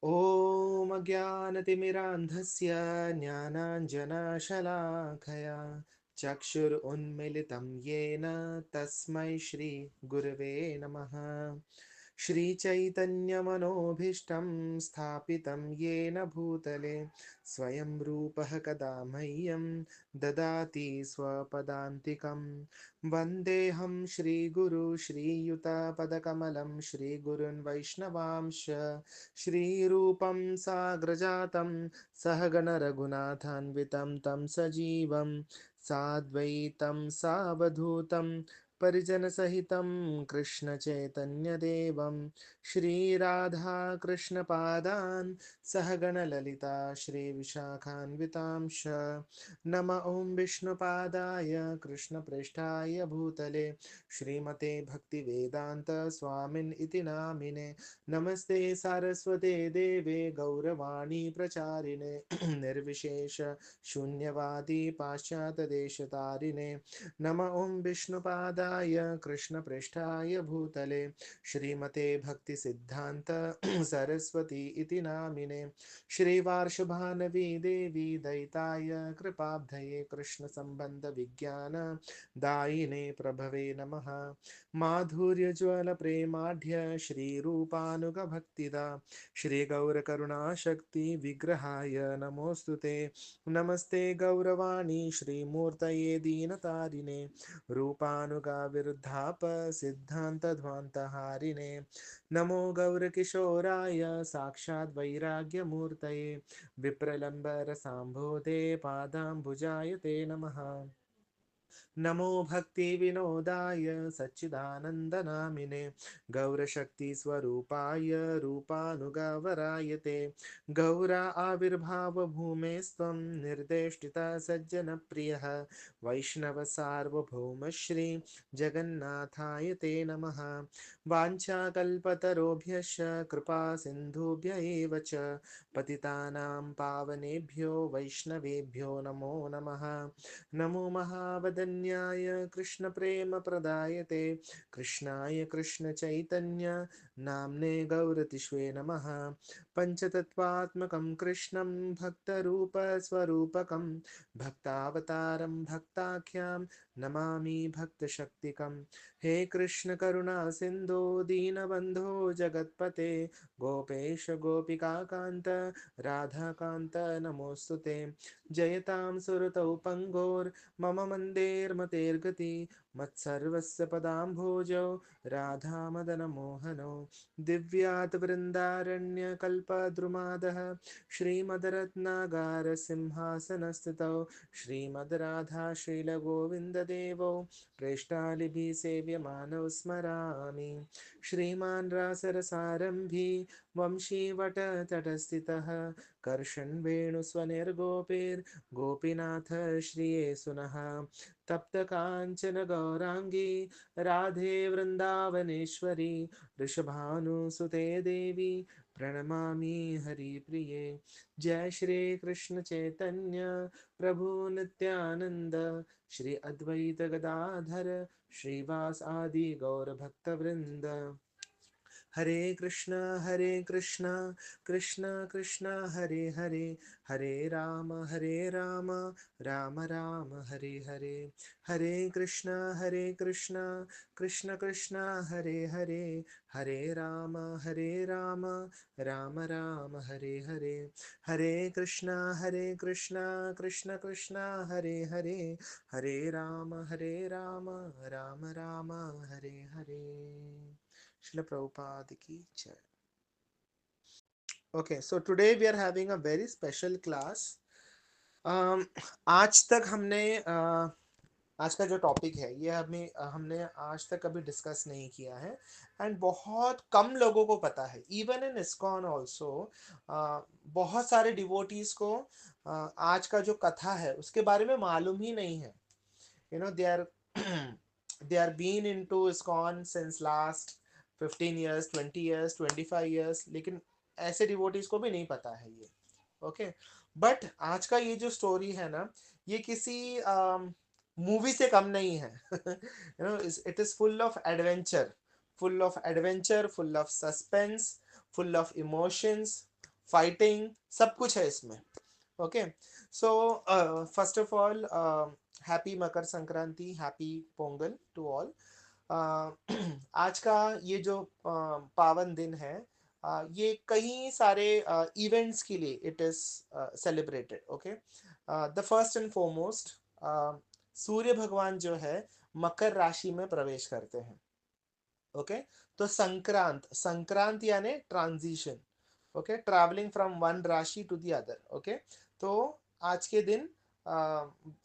ॐ अज्ञानतिमिरान्धस्य ज्ञानाञ्जनशलाखया चक्षुरुन्मिलितं येन तस्मै श्रीगुरवे नमः। श्रीचैतन्यमनोभीष्टं स्थापितं येन भूतले स्वयं रूपः कदा मह्यं ददाति स्वपदान्तिकं। वन्देऽहं श्रीगुरु श्रीयुतपदकमलं श्रीगुरुन् वैष्णवांश श्रीरूपं साग्रजातं सहगण रघुनाथान्वितं तं सजीवं साद्वैतं सावधूतं परिजनसहितं कृष्णचैतन्यदेवं श्रीराधाकृष्णपादान् सहगण ललिता श्रीविशाखान्वितांश। नम ॐ विष्णुपादाय कृष्णप्रेष्ठाय भूतले श्रीमते भक्तिवेदान्त स्वामिन् इति नामिने। नमस्ते सारस्वते देवे गौरवाणी प्रचारिणे निर्विशेष शून्यवादी पाश्चात्यदेशतारिणे। नम ॐ विष्णुपादाय कृष्णप्रेष्ठाय भूतले श्रीमते भक्तिसिद्धान्त सरस्वती इति नामिने। श्रीवार्षभानवी देवी दयिताय कृपाब्धये कृष्णसम्बन्धविज्ञान दायिने प्रभवे नमः। माधुर्यज्वल प्रेमाढ्य श्रीरूपानुगभक्तिदा श्रीगौरकरुणाशक्ति विग्रहाय नमोऽस्तुते। नमस्ते गौरवाणी श्रीमूर्तये दीनतारिणे रूपानुगाविरुद्धाप सिद्धान्तध्वान्तहारिणे। नमो गौरकिशोराय साक्षात् वैराग्यमूर्तये विप्रलम्बरसाम्भोधे पादाम्बुजाय ते नमः। नमो भक्ति विनोदाय सच्चिदानन्दनामिने गौरशक्तिस्वरूपाय रूपानुगावराय ते। गौरा आविर्भाव भूमेस्त्वं निर्देष्टिता सज्जनप्रियः वैष्णव सार्वभौम श्री जगन्नाथाय ते नमः। वाञ्छाकल्पतरोभ्यश्च कृपा सिन्धुभ्य एव च पतितानां पावनेभ्यो वैष्णवेभ्यो नमो नमः। नमो महावदन्याय कृष्णप्रेमप्रदायते कृष्णाय कृष्णचैतन्य नाम्ने गौरतिष्वे नमः। पञ्चतत्त्वात्मकं कृष्णं भक्तरूपस्वरूपकं भक्तावतारं भक्ताख्यं नमामि भक्तशक्तिकं। हे कृष्ण करुणा सिन्धो दीनबन्धो जगत्पते गोपेश गोपिकान्त राधाकान्त नमोऽस्तुते। जयतां सुरतौ पङ्गोर्मम मन्देर्मतेर्गति मत्सर्वस्य पदाम्भोजौ राधामदनमोहनौ। दिव्यात् वृन्दारण्यकल्पद्रुमादः श्रीमद्रत्नागारसिंहासनस्थितौ श्रीमद्राधाशीलगोविन्ददेवौ प्रेष्ठालिभिः सेव्यमानौ स्मरामि। श्रीमान् रासरसारम्भी वंशीवटतटस्थितः कर्षन् वेणुस्वनिर्गोपीर्गोपीनाथ श्रिये सुनः। तप्तकाञ्चन गौराङ्गी राधे वृन्दावनेश्वरी वृषभानुसुते देवी प्रणमामि हरिप्रिये। जय श्री कृष्ण चैतन्य प्रभु नित्यानंद श्री अद्वैत गदाधर श्रीवास आदि गौर भक्त वृंद। हरे कृष्णा कृष्णा कृष्णा हरे हरे हरे राम राम राम हरे हरे। हरे कृष्णा कृष्णा कृष्णा हरे हरे हरे राम राम राम हरे हरे। हरे कृष्णा कृष्णा कृष्णा हरे हरे हरे राम राम राम हरे हरे। Srila Prabhupada ki jai. Okay, so today we are having a very special class. आज तक हमने आज का जो टॉपिक है ये हमने आज तक कभी डिस्कस नहीं किया है एंड बहुत कम लोगों को पता है। इवन इन इस्कॉन ऑल्सो बहुत सारे डिवोटीज को आज का जो कथा है उसके बारे में मालूम ही नहीं है। You know, they are been into ISKCON since last 15 years, 20 years, 25 years, लेकिन ऐसे डिवोटीज को भी नहीं पता है ये। ओके, बट आज का ये जो स्टोरी है ना ये किसी मूवी से कम नहीं है। You know, it is full of adventure, full of suspense, full of emotions, fighting, सब कुछ है इसमें। Okay, so first of all happy Makar Sankranti, happy Pongal to all. आज का ये जो पावन दिन है, ये कई सारे इवेंट्स के लिए it is celebrated. Okay, the first and foremost, Surya भगवान जो है मकर राशि में प्रवेश करते हैं। ओके, तो संक्रांत, संक्रांत यानी transition. Okay, travelling from one राशि टू द अदर। ओके, तो आज के दिन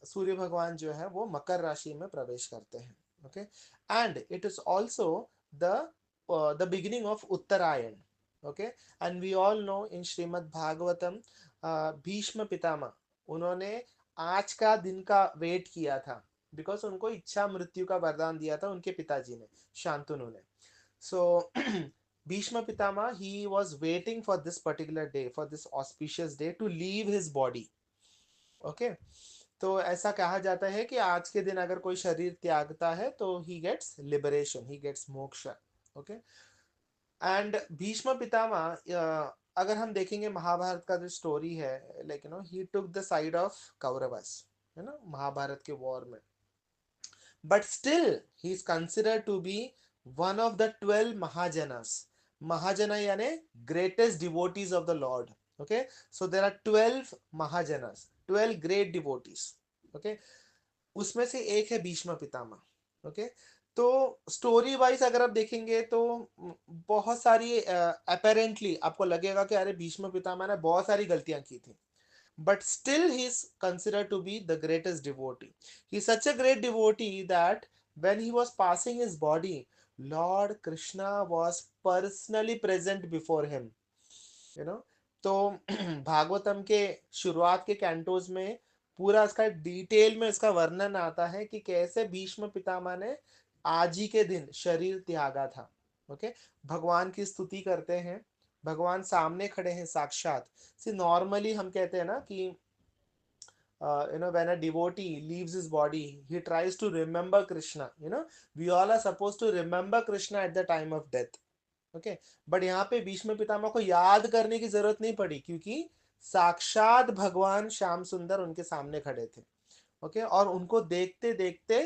सूर्य भगवान जो है वो मकर राशि में प्रवेश करते हैं। Okay, and it is also the the beginning of Uttarayan. Okay, and we all know in Srimad Bhagavatam, Bhishma Pitamah, उन्होंने आज का दिन का वेट किया था, बिकॉज उनको इच्छा मृत्यु का वरदान दिया था उनके पिताजी ने, शांतनु ने। So Bhishma Pitama, he was waiting for this particular day, for this auspicious day to leave his body. Okay, तो ऐसा कहा जाता है कि आज के दिन अगर कोई शरीर त्यागता है तो he gets liberation, he gets moksha. Okay, and Bhishma Pitamah, अगर हम देखेंगे महाभारत का जो स्टोरी है, like he took the side of कौरवस, है ना, महाभारत के वॉर में, but still he is considered to be one of the 12 Mahajanas. Mahajana यानी greatest devotees of the Lord. Okay, so there are 12 Mahajanas, 12 great devotees. Okay, उसमें से एक है Bhishma Pitamah. Okay, तो स्टोरी वाइज अगर आप देखेंगे तो बहुत सारी अपेरेंटली आपको लगेगा कि अरे भीष्म पितामह ने बहुत सारी गलतियां की थी, but still he is considered to be the greatest devotee. He is such a great devotee that when he was passing his body, Lord Krishna was personally present before him. You know, तो भागवतम के शुरुआत के cantos में पूरा इसका detail में इसका वर्णन आता है कि कैसे भीष्म पितामह ने आज ही के दिन शरीर त्यागा था। ओके, भगवान की स्तुति करते हैं, भगवान सामने खड़े हैं साक्षात। सी नॉर्मली हम कहते हैं ना कि when a devotee leaves his body, he tries to remember Krishna. We all are supposed to remember Krishna at the time of death. Okay, but यहाँ पे भीष्म पितामह को याद करने की जरूरत नहीं पड़ी, क्योंकि साक्षात भगवान श्याम सुंदर उनके सामने खड़े थे। ओके, और उनको देखते देखते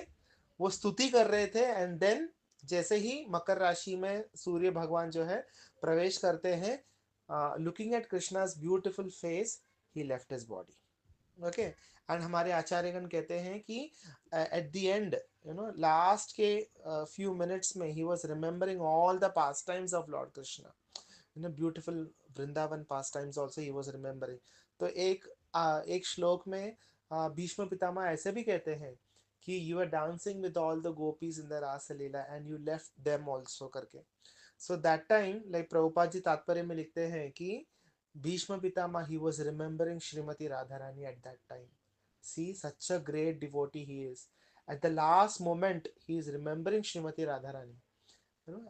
वो स्तुति कर रहे थे। एंड देन जैसे ही मकर राशि में सूर्य भगवान जो है प्रवेश करते हैं, looking at Krishna's beautiful face, he left his body. Okay, and हमारे आचार्यगण कहते हैं कि एट द एंड, लास्ट के फ्यू मिनट्स में he was remembering all the past times of lord Krishna, beautiful Vrindavan past times also he was remembering. तो एक श्लोक में भीष्म पितामह ऐसे भी कहते हैं कि you are dancing with all the gopis in the Raas Leela and you left them also करके। So that time, like Prabhupada ji तात्पर्य में लिखते हैं कि Bhishma Pitama, he was remembering Srimati Radharani at that time. See, such a great devotee he is. At the last moment, he is remembering Srimati Radharani.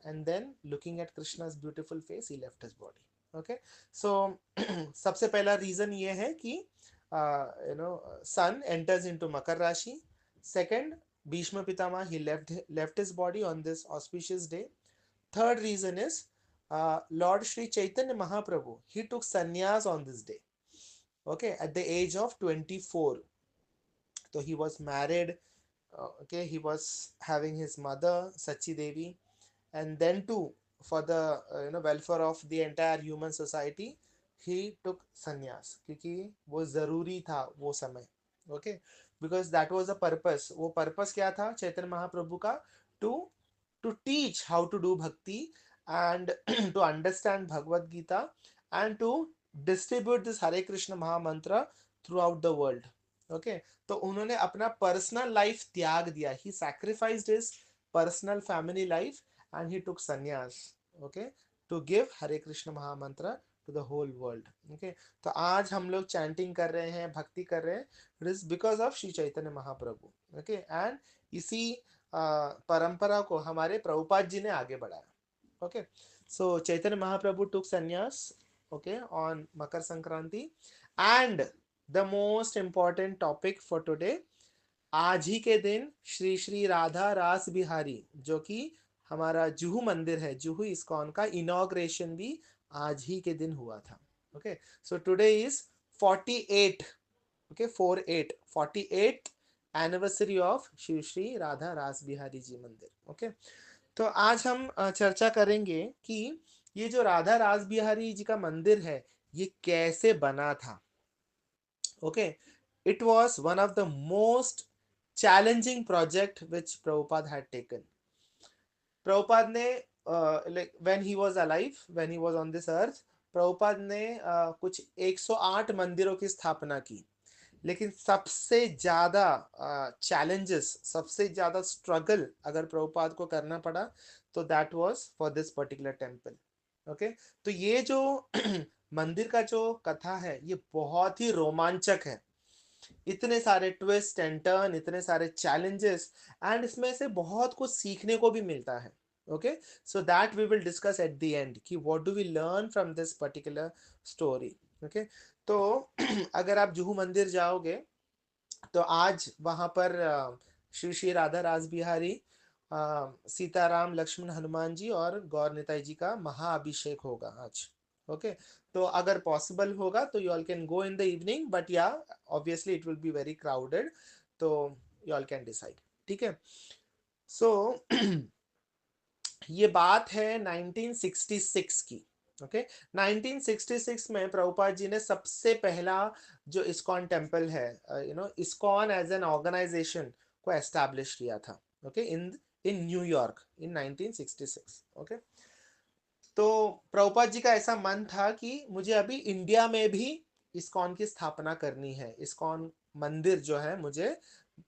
And then looking at Krishna's beautiful face, he left his body. Okay, so सबसे पहला reason ये है कि sun enters into Makar Rashi. Second, Bhishma Pitama, he left his body on this auspicious day. Third reason is Lord Sri Chaitanya Mahaprabhu, he took sannyas on this day. Okay, at the age of 24. So he was married. Okay, he was having his mother Sachi Devi, and then too for the welfare of the entire human society, he took sannyas क्योंकि वो जरूरी था वो समय। Okay, because that was the purpose. वो purpose क्या था चैतन्य महाप्रभु का? To teach how to do bhakti and to understand Bhagavad Gita and to distribute this Hare Krishna Maha Mantra throughout the world. Okay, तो उन्होंने अपना पर्सनल लाइफ त्याग दिया। He sacrificed his personal family life and he took sannyas, okay, to give Hare Krishna Maha Mantra to the whole world. Okay, तो आज हम लोग chanting कर रहे हैं, भक्ति कर रहे हैं, it is because of Shri Chaitanya Mahaprabhu. Okay, and इसी परंपरा को हमारे प्रभुपाद जी ने आगे बढ़ाया। ओके, सो चैतन्य महाप्रभु टुक संन्यास, okay, on Makar Sankranti. And the most important topic for today, आज ही के दिन श्री श्री राधा रास बिहारी, जो कि हमारा जुहू मंदिर है, जुहू इस्कॉन का इनॉग्रेशन भी आज ही के दिन हुआ था। Okay, so today is 48, okay, 48th anniversary of Shiv Shri Radha Ras Bihari जी मंदिर. ओके, तो आज हम चर्चा करेंगे कि ये जो राधा रास बिहारी जी का मंदिर है ये कैसे बना था. Okay, it was one of the most challenging project which Prabhupada had taken. Prabhupada ने like when he was alive, when he was on this earth, Prabhupada ने कुछ 108 मंदिरों की स्थापना की. लेकिन सबसे ज्यादा चैलेंजेस, सबसे ज्यादा स्ट्रगल अगर प्रभुपाद को करना पड़ा तो that was for this particular temple. Okay, तो ये जो मंदिर का जो कथा है ये बहुत ही रोमांचक है. इतने सारे ट्विस्ट एंड टर्न, इतने सारे चैलेंजेस, एंड इसमें से बहुत कुछ सीखने को भी मिलता है. Okay, so that we will discuss at the end कि what do we learn from this particular story. Okay, तो अगर आप जुहू मंदिर जाओगे तो आज वहां पर श्री श्री राधा रास बिहारी, सीताराम लक्ष्मण हनुमान जी और गौर निताई जी का महाअभिषेक होगा आज. ओके, तो अगर पॉसिबल होगा तो you all can go in the evening, but yeah obviously it will be very crowded, तो यू ऑल कैन डिसाइड. ठीक है, सो ये बात है 1966 की. ओके, 1966 में प्रभुपाद जी ने सबसे पहला जो इस्कॉन टेम्पल है, इस्कॉन एज एन ऑर्गेनाइजेशन को एस्टैब्लिश किया था. Okay, in in New York in 1966. Okay, तो प्रभुपाद जी का ऐसा मन था कि मुझे अभी इंडिया में भी इस्कॉन की स्थापना करनी है, इस्कॉन मंदिर जो है मुझे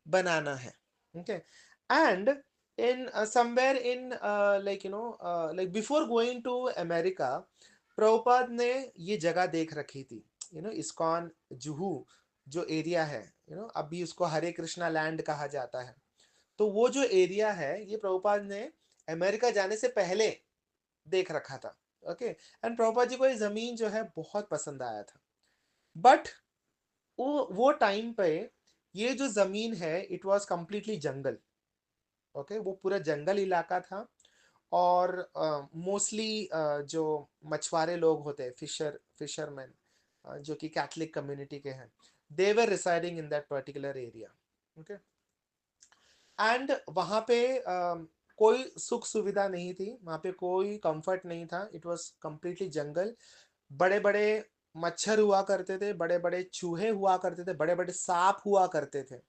बनाना है. Okay, and in somewhere in like before going to America, Prabhupada ने ये जगह देख रखी थी. इस्कॉन जुहू जो एरिया है, अभी उसको हरे कृष्णा लैंड कहा जाता है. तो वो जो एरिया है ये प्रभुपाद ने अमेरिका जाने से पहले देख रखा था. ओके, एंड प्रभुपाद जी को ये जमीन जो है बहुत पसंद आया था. बट वो टाइम पे ये जो जमीन है it was completely jungle. Okay, वो पूरा जंगल इलाका था, और मोस्टली जो मछुआरे लोग होते हैं, फिशरमैन, जो कि कैथलिक कम्युनिटी के हैं, they were residing in that particular area. Okay, and वहाँ पे कोई सुख सुविधा नहीं थी, वहाँ पे कोई कंफर्ट नहीं था. इट वाज कंप्लीटली जंगल. बड़े बड़े मच्छर हुआ करते थे, बड़े बड़े चूहे हुआ करते थे, बड़े बड़े सांप हुआ करते थे,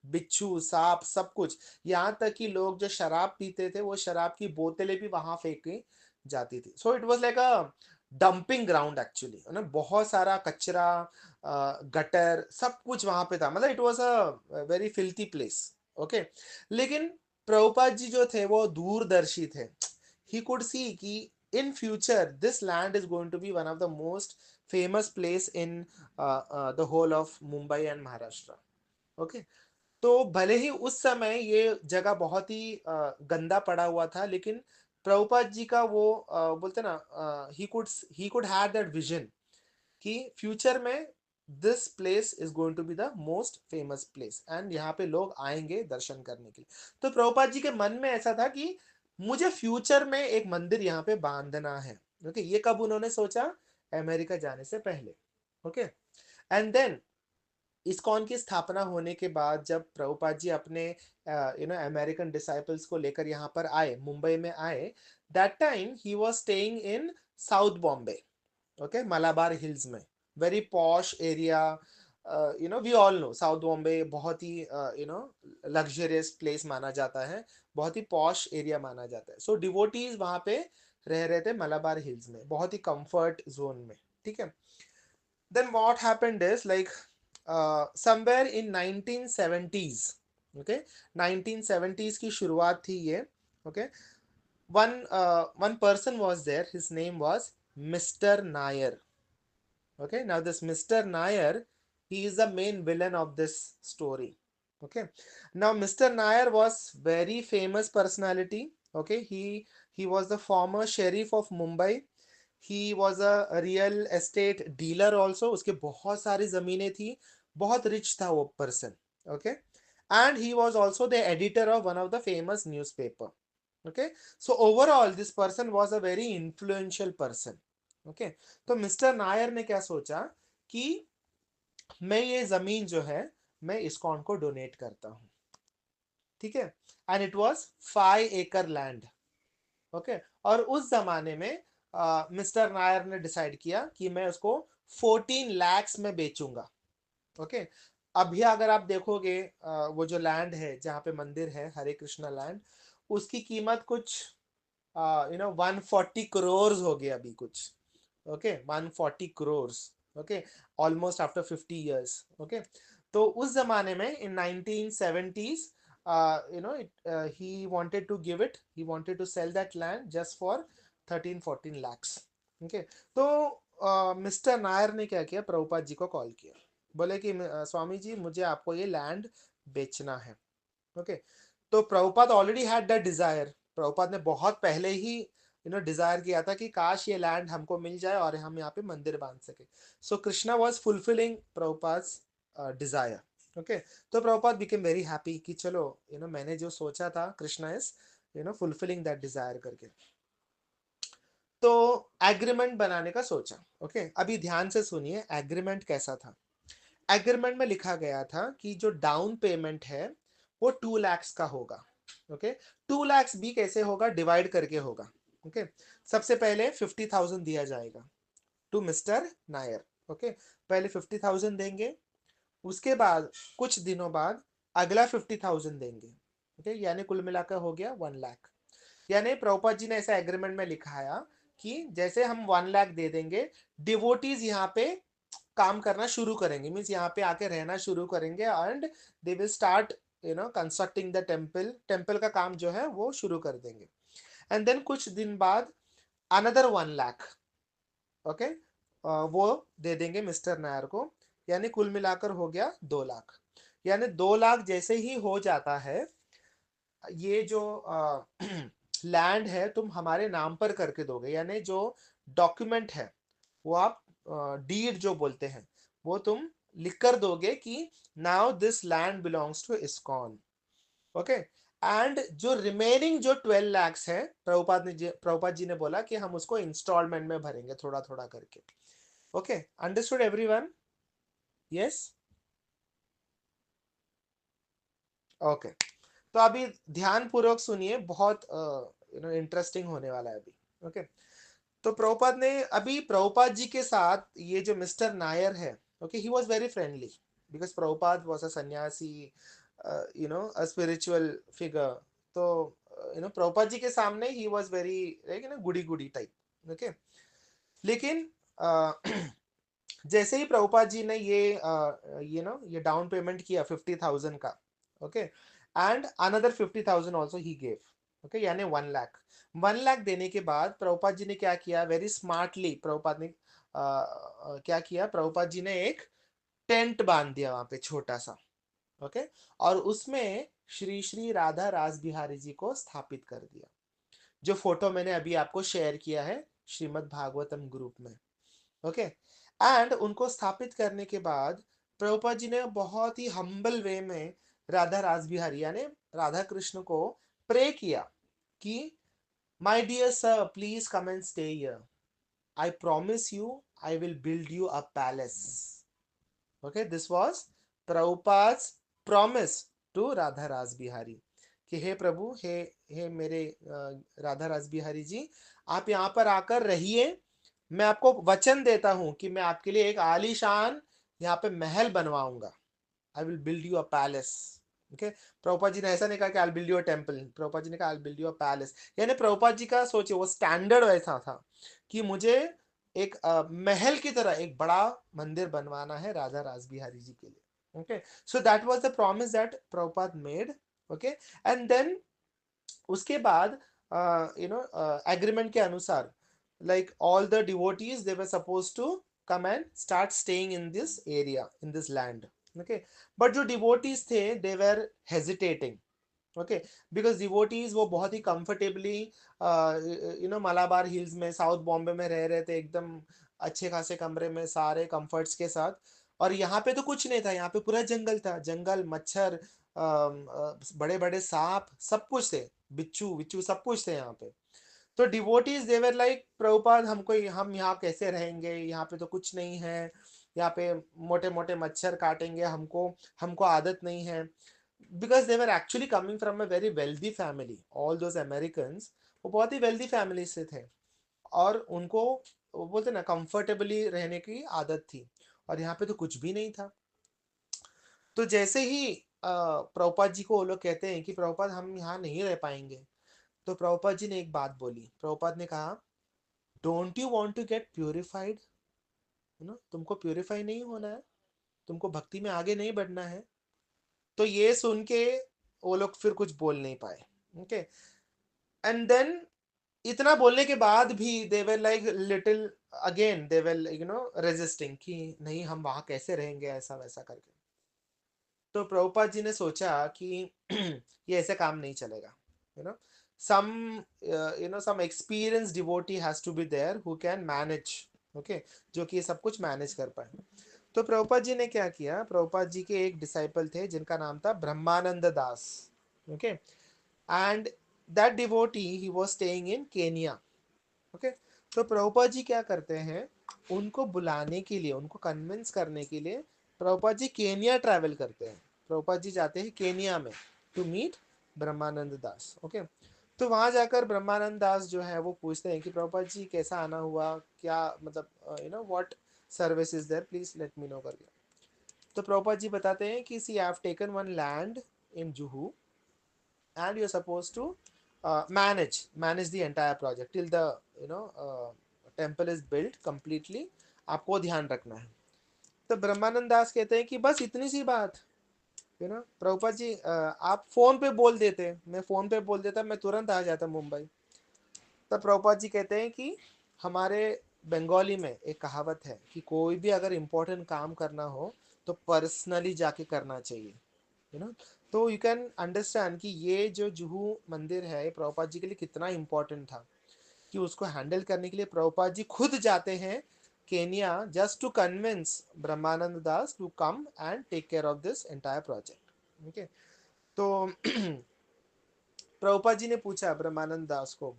बिच्छू सांप सब कुछ. यहाँ तक कि लोग जो शराब पीते थे वो शराब की बोतलें भी वहां फेंकी जाती थी. So it was like a dumping ground actually, है ना. बहुत सारा कचरा, गटर, सब कुछ वहां पे था. मतलब it was a very filthy place. Okay, लेकिन प्रभुपाद जी जो थे वो दूरदर्शी थे. ही कुड सी कि in future this land is going to be one of the most famous place in the whole of Mumbai and Maharashtra. Okay, तो भले ही उस समय ये जगह बहुत ही गंदा पड़ा हुआ था, लेकिन प्रभुपाद जी का वो बोलते ना, he could have that vision कि फ्यूचर में this place is going to be the most famous place, and यहाँ पे लोग आएंगे दर्शन करने के लिए. तो प्रभुपाद जी के मन में ऐसा था कि मुझे फ्यूचर में एक मंदिर यहाँ पे बांधना है. ओके, ये कब उन्होंने सोचा? अमेरिका जाने से पहले. ओके, एंड देन इस्कॉन की स्थापना होने के बाद जब प्रभुपाद जी अपने अमेरिकन डिसाइपल्स को लेकर यहाँ पर आए, मुंबई में आए, that time he was staying in South Bombay. Okay, Malabar Hills में, very posh area. We all know South Bombay बहुत ही लग्जरियस प्लेस माना जाता है, बहुत ही पॉश एरिया माना जाता है. सो डिवोटीज वहाँ पे रह रहे थे मलाबार हिल्स में, बहुत ही कंफर्ट जोन में. ठीक है, then what happened is like somewhere in 1970s. okay, 1970s की शुरुआत थी ये. okay, one person was there, his name was Mr. Nair. okay, now this Mr. Nair, he is the main villain of this story. okay, now Mr. Nair was very famous personality. okay, he was the former sheriff of Mumbai. He was a real estate dealer also. उसके बहुत सारी जमीनें थी, बहुत rich था वो person. Okay, and he was also the editor of one of the famous news paper. Okay, so overall this person was a very influential person. Okay, तो mister Nair ने क्या सोचा कि मैं ये जमीन जो है मैं इस्कॉन को डोनेट करता हूँ, ठीक है। एंड इट वाज 5 एकड़ लैंड। ओके, और उस जमाने में मिस्टर नायर ने डिसाइड किया कि मैं उसको 14 lakhs में बेचूंगा। ओके, अभी अगर आप देखोगे वो जो लैंड है जहाँ पे मंदिर है हरे कृष्णा लैंड, उसकी कीमत कुछ 140 crores हो गया अभी कुछ। Okay, 140 crores। Okay, almost after 50 years। Okay, तो उस जमाने में इन 1970s he wanted to give it, he wanted to sell that land just for 13-14 lakhs। Okay, तो मिस्टर नायर ने क्या किया, प्रभुपाद जी को कॉल किया, बोले कि स्वामी जी मुझे आपको ये लैंड बेचना है। ओके, तो Prabhupada already had that desire, Prabhupada ने बहुत पहले ही डिजायर किया था कि काश ये लैंड हमको मिल जाए और हम यहाँ पे मंदिर बांध सके। So Krishna was fulfilling Prabhupada's desire. Okay, तो प्रभुपाद बिकेम वेरी हैप्पी कि चलो मैंने जो सोचा था Krishna is fulfilling that desire करके। तो एग्रीमेंट बनाने का सोचा। ओके, अभी ध्यान से सुनिए एग्रीमेंट कैसा था। एग्रीमेंट में लिखा गया था कि जो डाउन पेमेंट है वो 2 lakhs का होगा। ओके, 2 lakhs भी कैसे होगा, डिवाइड करके होगा। ओके, सबसे पहले 50,000 दिया जाएगा टू मिस्टर नायर। ओके, पहले 50,000 देंगे, उसके बाद कुछ दिनों बाद अगला 50,000 देंगे। ओके, यानी कुल मिलाकर हो गया 1 लाख। यानी प्रभुपाद जी ने ऐसा एग्रीमेंट में लिखाया कि जैसे हम 1 लाख दे देंगे, डिवोटीज यहाँ पे काम करना शुरू करेंगे, मीन्स यहाँ पे आके रहना शुरू करेंगे and they will start constructing the temple, temple का काम जो है वो शुरू कर देंगे। एंड देन कुछ दिन बाद अनदर 1 लाख। ओके, वो दे देंगे मिस्टर नायर को, यानी कुल मिलाकर हो गया 2 लाख। यानी 2 लाख जैसे ही हो जाता है, ये जो लैंड है तुम हमारे नाम पर करके दोगे, यानी जो डॉक्यूमेंट है वो आप डीड जो बोलते हैं वो तुम लिख कर दोगे कि now this land belongs to ISKCON. Okay, and जो रिमेनिंग जो 12 lakhs है, प्रभुपाद जी ने बोला कि हम उसको इंस्टॉलमेंट में भरेंगे थोड़ा थोड़ा करके। Okay, understood everyone? Yes, okay. तो अभी ध्यान पूर्वक सुनिए, बहुत इंटरेस्टिंग होने वाला है अभी। ओके, तो प्रभुपाद ने अभी प्रभुपाद जी के साथ ये जो मिस्टर नायर है, okay, he was very friendly because Prabhupada was a sannyasi, a spiritual figure. तो प्रभुपाद जी के सामने he was very like goody goody type. Okay, लेकिन जैसे ही प्रभुपाद जी ने ये डाउन पेमेंट किया 50,000 का। Okay, and another 50,000 also he gave. Okay, यानी 1 लाख। 1 लाख देने के बाद प्रभुपाद जी ने क्या किया, वेरी स्मार्टली प्रभुपाद ने क्या किया, प्रभुपाद जी ने एक टेंट बांध दिया वहां पे छोटा सा। ओके, और उसमें श्री श्री राधा रास बिहारी जी को स्थापित कर दिया, जो फोटो मैंने अभी आपको शेयर किया है श्रीमद् भागवतम ग्रुप में। ओके, एंड उनको स्थापित करने के बाद प्रभुपाद जी ने बहुत ही हम्बल वे में राधा रास बिहारी यानी राधा कृष्ण को प्रे किया कि my dear sir please come and stay here, I promise you I will build you a palace. Okay, this was Prabhupada's promise to Radha Ras Bihari कि हे प्रभु, हे मेरे राधा रास बिहारी जी, आप यहाँ पर आकर रहिए, मैं आपको वचन देता हूं कि मैं आपके लिए एक आलीशान यहाँ पे महल बनवाऊंगा। I will build you a palace. Okay, Prabhupada ji ने ऐसा नहीं कहा कि I build you a temple, Prabhupada ji ने कहा I build you a palace. यानी प्रभुपाद जी का सोचिए वो स्टैंडर्ड वैसा था कि मुझे एक महल की तरह एक बड़ा मंदिर बनवाना है राधा रास बिहारी जी के लिए। Okay, so that was the promise that Prabhupada made. Okay, and then उसके बाद एग्रीमेंट के अनुसार like all the devotees they were supposed to come and start staying in this area, in this land। okay, but जो devotees थे they were hesitating। okay, because devotees वो बहुत ही comfortably Malabar Hills में south Bombay में रह रहे थे एकदम अच्छे खासे कमरे में सारे कंफर्ट्स के साथ, और यहाँ पे तो कुछ नहीं था, यहाँ पे पूरा जंगल था, जंगल, मच्छर, बड़े बड़े सांप, सब कुछ थे, बिच्छू बिच्छू सब कुछ थे यहाँ पे। तो डिवोटीज देवर लाइक प्रभुपाद हमको हम यहाँ कैसे रहेंगे, यहाँ पे तो कुछ नहीं है, यहाँ पे मोटे मोटे मच्छर काटेंगे हमको, हमको आदत नहीं है। Because they were actually coming from a very wealthy family, all those American वो बहुत ही वेल्दी फैमिली से थे, और उनको वो बोलते ना कंफर्टेबली रहने की आदत थी, और यहाँ पे तो कुछ भी नहीं था। तो जैसे ही प्रभुपाद जी को वो लोग कहते हैं कि प्रभुपाद हम यहाँ नहीं रह पाएंगे, तो प्रभुपाद जी ने एक बात बोली। प्रभुपाद ने कहा, don't you want to get purified, है ना, तुमको प्यूरिफाई नहीं होना है, तुमको भक्ति में आगे नहीं बढ़ना है। तो ये सुन के वो लोग फिर कुछ बोल नहीं पाए। ओके, एंड देन इतना बोलने के बाद भी they were like little, again they were resisting कि नहीं हम वहां कैसे रहेंगे, ऐसा वैसा करके। तो प्रभुपाद जी ने सोचा कि ये ऐसे काम नहीं चलेगा, you know some some experience devotee has to be there who can manage, okay, जो कि ये सब कुछ मैनेज कर पाए। तो प्रभुपाद जी ने क्या किया, प्रभुपाद जी के एक डिसाइपल थे जिनका नाम था Brahmananda Das, okay, and that devotee he was staying in Kenya, okay. तो प्रभुपाद जी क्या करते हैं, उनको बुलाने के लिए, उनको कन्विंस करने के लिए प्रभुपाद जी केनिया ट्रैवल करते हैं। प्रभुपाद जी जाते हैं केनिया में to meet Brahmananda Das, okay. तो वहां जाकर ब्रह्मानंद दास जो है वो पूछते हैं कि प्रभुपाद जी कैसा आना हुआ, क्या मतलब what service is there, please let me know करके। तो प्रभुपाद जी बताते हैं कि see I have taken one land in Juhu and you're supposed to manage the entire project till the temple is built completely, आपको ध्यान रखना है। तो ब्रह्मानंद दास कहते हैं कि बस इतनी सी बात, प्रभुपाद जी आप फोन पे बोल देते, मैं फोन पे बोल देता, मैं तुरंत आ जाता मुंबई। तब प्रभुपाद जी कहते हैं कि हमारे बंगाली में एक कहावत है कि कोई भी अगर इम्पोर्टेंट काम करना हो तो पर्सनली जाके करना चाहिए, यू नो। तो यू कैन अंडरस्टैंड कि ये जो जुहू मंदिर है ये प्रभुपाद जी के लिए कितना इम्पोर्टेंट था, कि उसको हैंडल करने के लिए प्रभुपाद जी खुद जाते हैं Kenya just to convince Brahmananda Das to come and take care of this entire project, okay. तो प्रभुपाद जी ने पूछा ब्रह्मानंद दास को,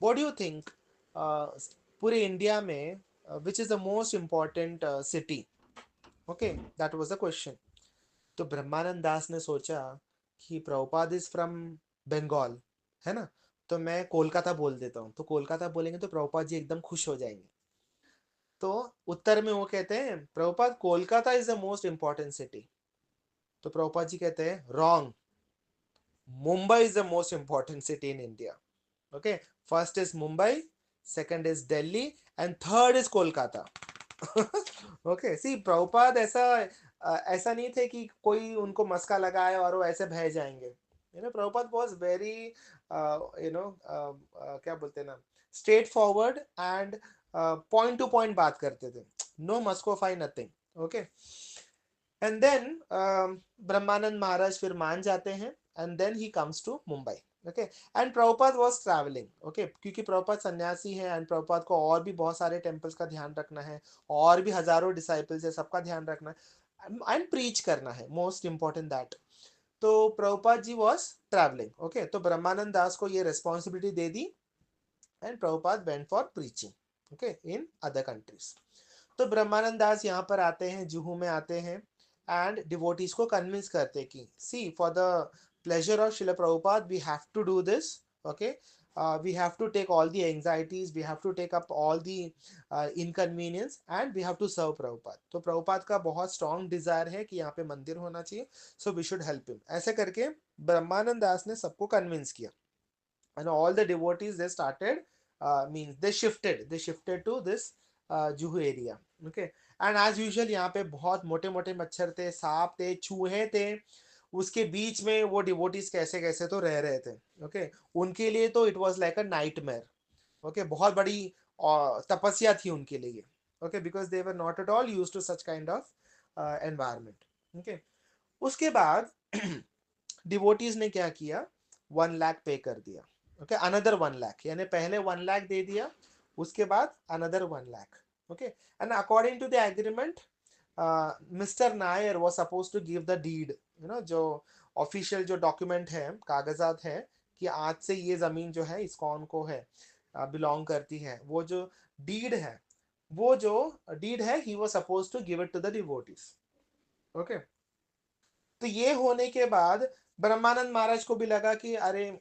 व्हाट डू यू थिंक, पूरे इंडिया में which is the most important city, okay, that was the question. तो ब्रह्मानंद दास ने सोचा कि प्रभुपाद इज फ्रॉम बंगाल, है ना, तो मैं कोलकाता बोल देता हूँ, तो कोलकाता बोलेंगे तो प्रभुपाद जी एकदम खुश हो जाएंगे। तो उत्तर में वो कहते हैं, Prabhupada Kolkata is the most important city. तो प्रभुपाद जी कहते हैं, wrong, Mumbai is the most important city in India, okay. First is Mumbai, second is Delhi, and third is Kolkata. Okay, see Prabhupada ऐसा नहीं थे कि कोई उनको मस्का लगाए और वो ऐसे बह जाएंगे। प्रभुपाद वाज वेरी क्या बोलते हैं ना, straightforward and point to point बात करते थे, नो मस्कोफाई nothing, okay. And then Brahmananda Maharaj फिर मान जाते हैं, and then he comes to Mumbai, okay. And Prabhupada was travelling, okay, क्योंकि प्रभुपाद सन्यासी है एंड प्रभुपाद को और भी बहुत सारे टेम्पल्स का ध्यान रखना है, और भी हजारों डिसाइपल्स है, सबका ध्यान रखना है एंड प्रीच करना है, मोस्ट इंपॉर्टेंट दैट। तो प्रभुपाद जी वाज ट्रैवलिंग, ओके। तो ब्रह्मानंद दास को ये responsibility they the, and Prabhupada went for preaching, okay, in other countries. तो ब्रह्मानंद दास यहाँ पर आते हैं, जुहू में आते हैं, एंड डिवोटीज को कन्विंस करते कि see for the pleasure of Shila Prabhupada we have to do this, okay, we have to take all the anxieties, we have to take up all the inconvenience and we have to serve Prabhupada। तो प्रभुपाद का बहुत strong Dzire है कि यहाँ पे मंदिर होना चाहिए, so we should help him, ऐसे करके ब्रह्मानंद दास ने सबको कन्विंस किया, and all the devotees they started means they shifted to this Juhu area, okay। and as usual यहाँ पे बहुत मोटे मोटे मच्छर थे, सांप थे, चूहे थे, उसके बीच में वो डिवोटीज कैसे कैसे तो रह रहे थे, ओके। उनके लिए तो it was like a nightmare, okay, बहुत बड़ी तपस्या थी उनके लिए, okay, because they were not at all used to such kind of environment, okay. उसके बाद डिवोटीज ने क्या किया, 1 लाख पे कर दिया, ओके, अनदर 1 लाख, यानी पहले 1 लाख दे दिया, उसके बाद another 1 lakh, okay. And according to the agreement mister Nair was suppose to give the deed, जो ऑफिशियल जो डॉक्यूमेंट है, कागजात है, कि आज से ये जमीन जो है इस्कॉन को है, बिलोंग करती है, वो जो डीड है, he was suppose to give it to the devotees. Okay, तो ये होने के बाद ब्रह्मानंद महाराज को भी लगा कि अरे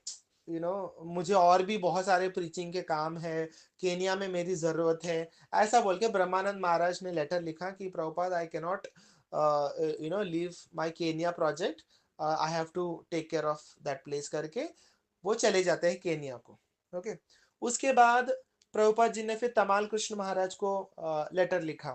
मुझे और भी बहुत सारे प्रीचिंग के काम है, केनिया में मेरी जरूरत है। ऐसा बोल के ब्रह्मानंद महाराज ने लेटर लिखा कि Prabhupada, I can not leave my Kenya project, I have to take care of that place करके वो चले जाते हैं केनिया को। ओके, उसके बाद प्रभुपाद जी ने फिर तमाल कृष्ण महाराज को लेटर लिखा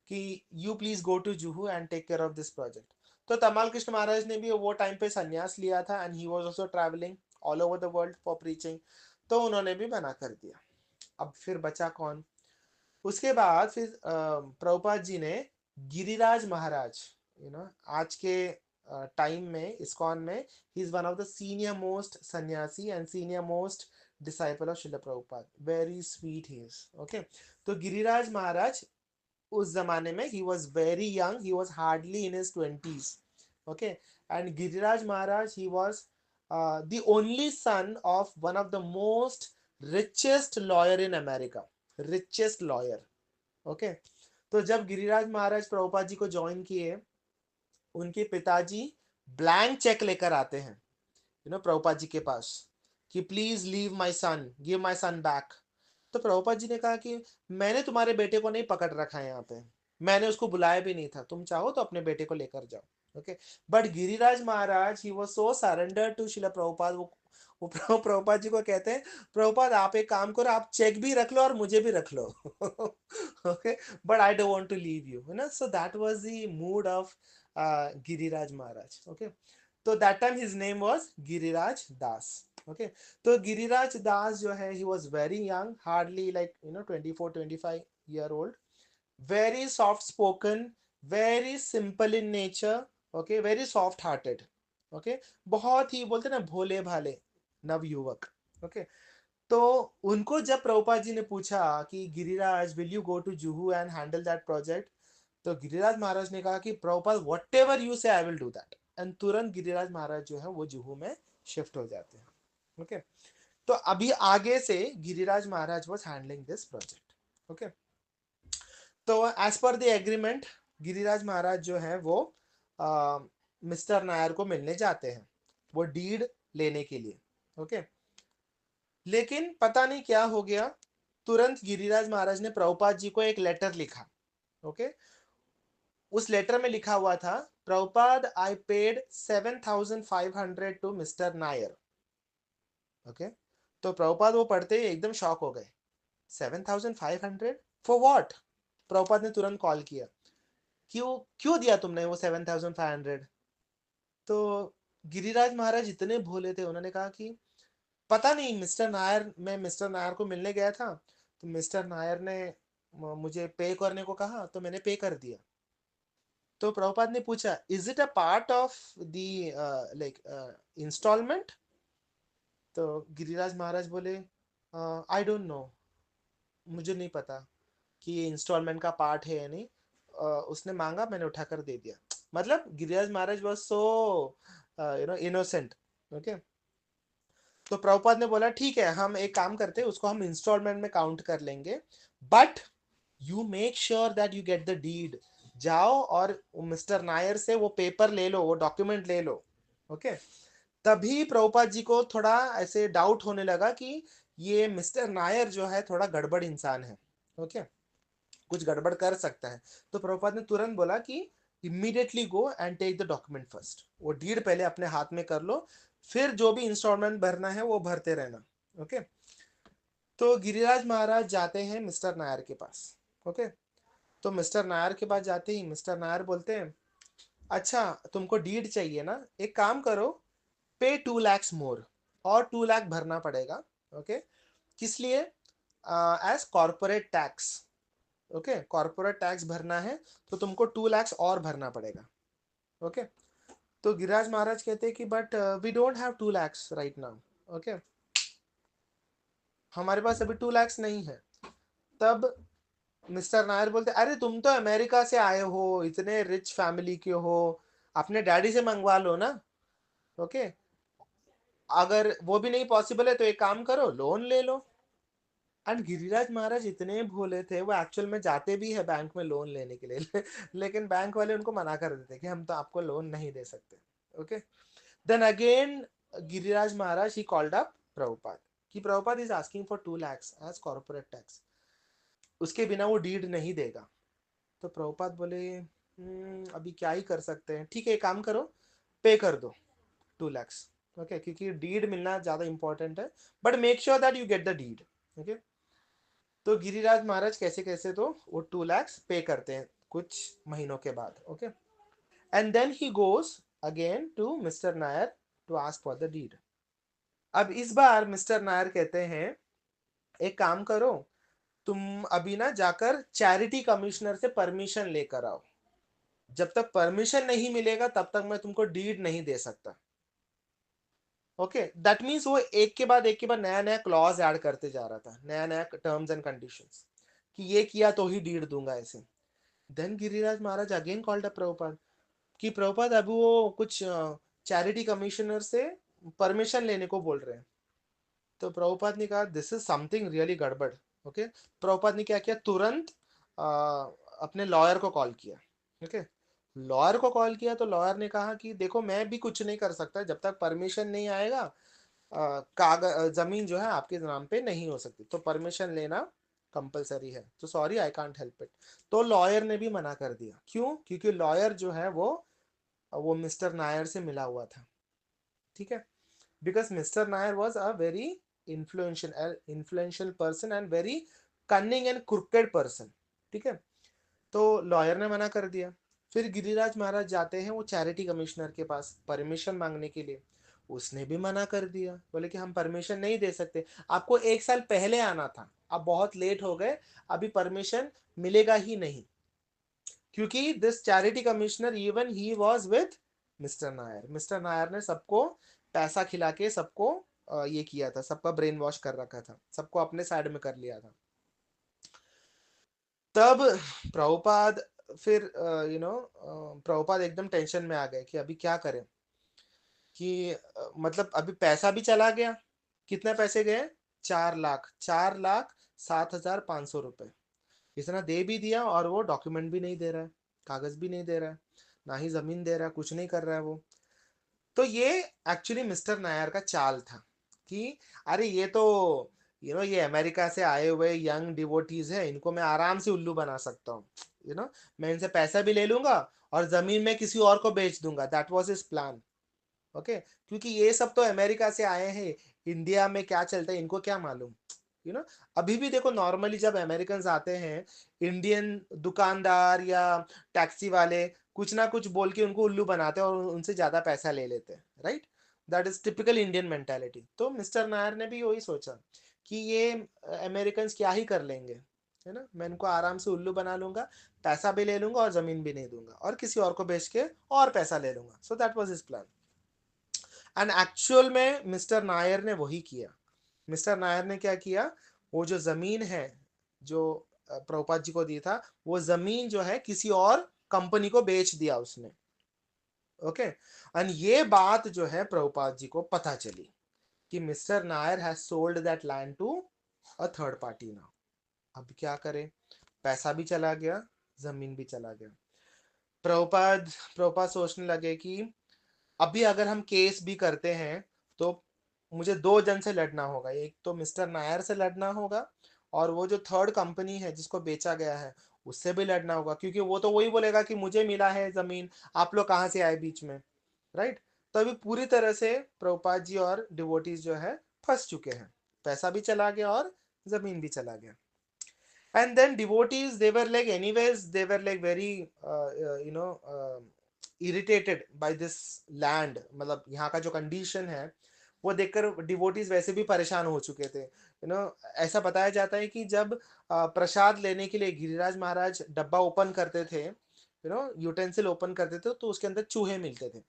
कि you please go to Juhu and take care of this project. तो तमाल कृष्ण महाराज ने भी वो टाइम पे संन्यास लिया था, and he was also travelling all over the world for preaching, तो उन्होंने भी मना कर दिया। अब फिर बचा कौन? उसके बाद फिर प्रभुपाद जी ने गिरिराज महाराज, आज के टाइम में इस्कॉन में he is one of the senior most sannyasi and senior most disciple of Shila Prabhupada, very sweet he is. Okay, तो गिरिराज महाराज उस जमाने में he was very young, he was hardly in his 20s। Okay, and Giriraj Maharaj he was the only son of one of the most richest lawyer in America, richest lawyer. Okay, तो जब गिरिराज महाराज प्रभुपाद जी को join किए, उनके पिताजी ब्लैंक चेक लेकर आते हैं प्रभुपाद जी के पास कि please leave my son, give my son back. तो प्रभुपाद जी ने कहा कि मैंने तुम्हारे बेटे को नहीं पकड़ रखा है यहाँ पे, मैंने उसको बुलाया भी नहीं था, तुम चाहो तो अपने बेटे को लेकर जाओ। Okay, but Giriraj Maharaj he was so surrender to Srila Prabhupada, वो प्रभुपाद जी को कहते हैं, प्रभुपाद आप एक काम करो, आप चेक भी रख लो और मुझे भी रख लो। Okay, but I don't want to leave you, so that was the mood of Giriraj Maharaj. Okay, तो that time his name was Giriraj Das. Okay, तो गिरिराज दास जो है, he was very young, hardly like 24-25 year old, very soft spoken, very simple in nature, okay, very soft hearted। okay, बहुत ही बोलते ना भोले भाले नव युवक। ओके, तो उनको जब प्रभुपाद जी ने पूछा कि Giriraj will you go to Juhu and handle that project, तो गिरिराज महाराज ने कहा कि प्रभुपाद व्हाट एवर यू से I will do that, and तुरंत गिरिराज महाराज जो है वो जुहू में शिफ्ट हो जाते हैं। ओके, तो अभी आगे से Giriraj Maharaj was handling this project. Okay, तो as per the agreement Giriraj Maharaj जो है वो मिस्टर नायर को मिलने जाते हैं वो डीड लेने के लिए। ओके, लेकिन पता नहीं क्या हो गया, तुरंत गिरिराज महाराज ने प्रभुपाद जी को एक लेटर लिखा। ओके, उस लेटर में लिखा हुआ था, Prabhupada I paid 7,500 to mister Nair. Okay, तो प्रभुपाद वो पढ़ते ही एकदम शॉक हो गए, 7,500 फॉर व्हाट? प्रभुपाद ने तुरंत कॉल किया, क्यों क्यों दिया तुमने वो 7,500? तो गिरिराज महाराज इतने भोले थे, उन्होंने कहा कि पता नहीं, मिस्टर नायर, मैं मिस्टर नायर को मिलने गया था, तो मिस्टर नायर ने मुझे पे करने को कहा, तो मैंने पे कर दिया। तो प्रभुपाद ने पूछा, is it a part of the like installment? तो गिरिराज महाराज बोले, आई डोंट नो, मुझे नहीं पता कि ये इंस्टॉलमेंट का पार्ट है या नहीं। उसने मांगा, मैंने उठाकर दे दिया। मतलब Giriraj Maharaj was so innocent. Okay, तो प्रभुपाद ने बोला ठीक है, हम एक काम करते हैं, उसको हम इंस्टॉलमेंट में काउंट कर लेंगे, but you make sure that you get the deed. जाओ और मिस्टर नायर से वो पेपर ले लो, वो डॉक्यूमेंट ले लो। ओके, तभी प्रभुपाद जी को थोड़ा ऐसे डाउट होने लगा कि ये मिस्टर नायर जो है थोड़ा गड़बड़ इंसान है। ओके, कुछ गड़बड़ कर सकता है। तो प्रभुपाद ने तुरंत बोला कि immediately go and take the document first, वो डीड पहले अपने हाथ में कर लो, फिर जो भी इंस्टॉलमेंट भरना है वो भरते रहना। ओके, तो गिरिराज महाराज जाते हैं मिस्टर नायर के पास। ओके, तो मिस्टर नायर के पास जाते ही मिस्टर नायर बोलते हैं, अच्छा तुमको डीड चाहिए ना, एक काम करो, पे 2 lakhs मोर, और 2 लाख भरना पड़ेगा। ओके, किस लिए? As corporate tax. Okay, corporate tax भरना है, तो तुमको 2 lakhs और भरना पड़ेगा। ओके, तो गिरिराज महाराज कहते हैं कि but we don't have 2 lakhs right now. Okay, हमारे पास अभी 2 lakhs नहीं है। तब मिस्टर नायर बोलते, अरे तुम तो अमेरिका से आए हो, इतने रिच फैमिली के हो, अपने डैडी से मंगवा लो ना। ओके, अगर वो भी नहीं पॉसिबल है तो एक काम करो, लोन ले लो। एंड गिरिराज महाराज इतने भोले थे, वो एक्चुअल में जाते भी है बैंक में लोन लेने के लिए लेकिन बैंक वाले उनको मना कर देते कि हम तो आपको लोन नहीं दे सकते। Okay, then again Giriraj Maharaj he called up Prabhupada कि Prabhupada is asking for 2 lakhs as corporate tax, उसके बिना वो डीड नहीं देगा। तो प्रभुपाद बोले अभी क्या ही कर सकते हैं, ठीक है एक काम करो, पे कर दो 2 lakhs। ओके, क्योंकि डीड मिलना ज़्यादा इंपॉर्टेंट है, but make sure that you get the deed. Okay, तो गिरिराज महाराज कैसे कैसे तो वो 2 lakhs पे करते हैं कुछ महीनों के बाद। Okay, and then he goes again to mister Nair to ask for the deed. अब इस बार मिस्टर नायर कहते हैं एक काम करो, तुम अभी ना जाकर चैरिटी कमिश्नर से परमिशन लेकर आओ, जब तक परमिशन नहीं मिलेगा तब तक मैं तुमको डीड नहीं दे सकता। ओके, दैट मीन्स वो एक के बाद नया नया क्लॉज ऐड करते जा रहा था, नया नया टर्म्स एंड कंडीशंस, कि ये किया तो ही डीड दूंगा ऐसे। देन गिरिराज महाराज अगेन कॉल्ड अप प्रभुपाद कि प्रभुपाद अभी वो कुछ चैरिटी कमिश्नर से परमिशन लेने को बोल रहे हैं। तो प्रभुपाद ने कहा दिस इज समथिंग रियली गड़बड़। ओके, प्रभुपाद ने क्या किया, तुरंत अपने लॉयर को कॉल किया। ओके, लॉयर को कॉल किया तो लॉयर ने कहा कि देखो मैं भी कुछ नहीं कर सकता, जब तक परमिशन नहीं आएगा कागज जमीन जो है आपके नाम पे नहीं हो सकती, तो परमिशन लेना कंपलसरी है, तो sorry I can't help it. तो लॉयर ने भी मना कर दिया, क्यों, क्योंकि लॉयर जो है वो मिस्टर नायर से मिला हुआ था। ठीक है, because Mr. Nair was a very influential person and very cunning and crooked person। ठीक है, तो लॉयर ने मना कर दिया। फिर गिरिराज महाराज जाते हैं वो चैरिटी कमिश्नर के पास परमिशन मांगने के लिए, उसने भी मना कर दिया, बोले कि हम परमिशन नहीं दे सकते, आपको 1 साल पहले आना था, अब बहुत लेट हो गए, अभी परमिशन मिलेगा ही नहीं, क्योंकि this charity commissioner even he was with mister Nair, mister Nair ने सबको पैसा खिला के सबको ये किया था, सबका ब्रेन वॉश कर रखा था, सबको अपने साइड में कर लिया था। तब प्रभुपाद फिर प्रभुपाद एकदम टेंशन में आ गए कि अभी क्या करें, कि मतलब अभी पैसा भी चला गया, कितने पैसे गए, 4 लाख, 4,07,500 रुपए, इतना दे भी दिया और वो डॉक्यूमेंट भी नहीं दे रहा है, कागज भी नहीं दे रहा है, ना ही जमीन दे रहा है, कुछ नहीं कर रहा है वो। तो ये एक्चुअली मिस्टर नायर का चाल था कि अरे ये तो ये अमेरिका से आए हुए यंग डिवोटीज है, इनको मैं आराम से उल्लू बना सकता हूँ, मैं इनसे पैसा भी ले लूंगा और जमीन में किसी और को बेच दूंगा, that was his plan. Okay, क्योंकि ये सब तो अमेरिका से आए हैं, इंडिया में क्या चलता है इनको क्या मालूम। यू नो अभी भी देखो, नॉर्मली जब अमेरिकन आते हैं, इंडियन दुकानदार या टैक्सी वाले कुछ ना कुछ बोल के उनको उल्लू बनाते हैं और उनसे ज्यादा पैसा ले लेते हैं, right. That is typical Indian mentality. तो मिस्टर नायर ने भी वही सोचा कि ये अमेरिकन क्या ही कर लेंगे, है ना, मैं इनको आराम से उल्लू बना लूंगा, पैसा भी ले लूंगा और जमीन भी नहीं दूंगा और किसी और को बेच के और पैसा ले लूंगा। सो that was his plan. And actual में मिस्टर नायर ने वही किया। मिस्टर नायर ने क्या किया, वो जो जमीन है जो प्रभुपाद जी को दी था, वो जमीन जो है किसी और कंपनी को बेच दिया उसने। ओके, एंड ये बात जो है प्रभुपाद जी को पता चली कि mister Nair has sold that land to a third party now. अब क्या करें, पैसा भी चला गया, जमीन भी चला गया। प्रभुपाद प्रभुपाद सोचने लगे कि अभी अगर हम केस भी करते हैं तो मुझे 2 जन से लड़ना होगा, एक तो मिस्टर नायर से लड़ना होगा और वो जो थर्ड कंपनी है जिसको बेचा गया है उससे भी लड़ना होगा, क्योंकि वो तो वही बोलेगा कि मुझे मिला है जमीन, आप लोग कहाँ से आए बीच में, राइट। तो अभी पूरी तरह से प्रभुपाद जी और डिवोटीज जो है फंस चुके हैं, पैसा भी चला गया और जमीन भी चला गया। And then devotees, they were like anyways, they were like very irritated by this land, मतलब यहाँ का जो कंडीशन है वो देखकर डिवोटीज वैसे भी परेशान हो चुके थे। ऐसा बताया जाता है कि जब प्रसाद लेने के लिए गिरिराज महाराज डब्बा ओपन करते थे, यूटेंसिल ओपन करते थे, तो उसके अंदर चूहे मिलते थे,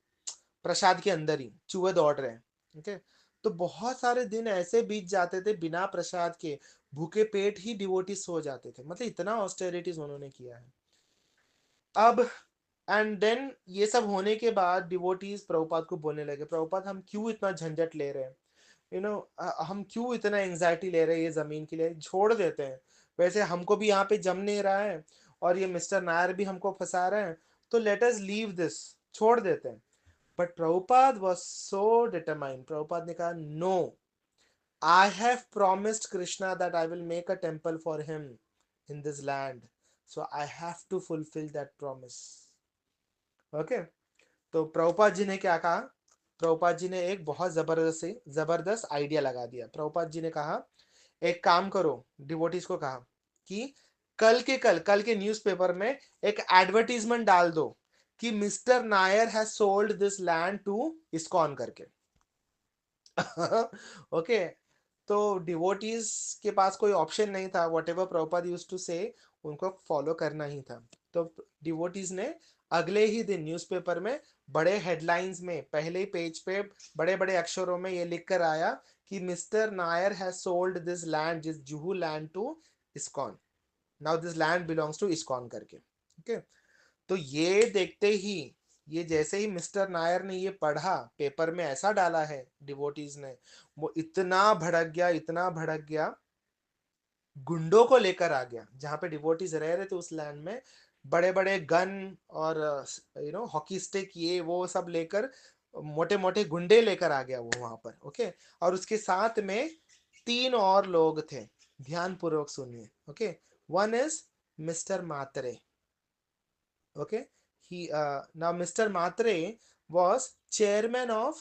प्रसाद के अंदर ही चूहे दौड़ रहे हैं। ओके, तो बहुत सारे दिन ऐसे बीत जाते थे बिना प्रसाद के, भूखे पेट ही डिवोटी सो जाते थे, मतलब इतना ऑस्टेरिटीज उन्होंने किया है। अब एंड देन ये सब होने के बाद डिवोटीज प्रभुपाद को बोलने लगे, प्रभुपाद हम क्यों इतना झंझट ले रहे हैं, हम क्यों इतना एंजाइटी ले रहे हैं ये जमीन के लिए, छोड़ देते हैं, वैसे हमको भी यहाँ पे जम नहीं रहा है और ये मिस्टर नायर भी हमको फंसा रहे हैं, तो लेट अस लीव दिस, छोड़ देते हैं। But Prabhupada was so determined, Prabhupada ने कहा no, I have promised Krishna that I will make a temple for him in this land, so I have to fulfil that promise. Okay, तो प्रभुपाद जी ने क्या कहा, प्रभुपाद जी ने एक बहुत जबरदस्त आइडिया लगा दिया। प्रभुपाद जी ने कहा एक काम करो, डिवोटीज को कहा कि कल के न्यूज़पेपर में एक एडवर्टीजमेंट डाल दो कि mister Nair has sold this land to ISKCON करके। ओके, तो डिवोटीज के पास कोई ऑप्शन नहीं था, whatever Prabhupada used to say उनको फॉलो करना ही था। तो डिवोटीज ने अगले ही दिन न्यूज़पेपर में बड़े हेडलाइंस में पहले ही पेज पे बड़े बड़े अक्षरों में ये लिख कर आया कि mister Nair has sold this land, this Juhu land to ISKCON, now this land belongs to ISKCON करके। ओके, तो ये देखते ही, ये जैसे ही मिस्टर नायर ने ये पढ़ा, पेपर में ऐसा डाला है डिवोटीज ने, वो इतना भड़क गया, इतना भड़क गया, गुंडों को लेकर आ गया। जहाँ पे डिवोटीज रह रहे थे उस लैंड में, बड़े बड़े गन और हॉकी स्टिक ये वो सब लेकर, मोटे मोटे गुंडे लेकर आ गया वो वहां पर। ओके, और उसके साथ में 3 और लोग थे, ध्यान पूर्वक सुनिए। Okay, one is mister Matre. okay, he now Mr. Matre was chairman of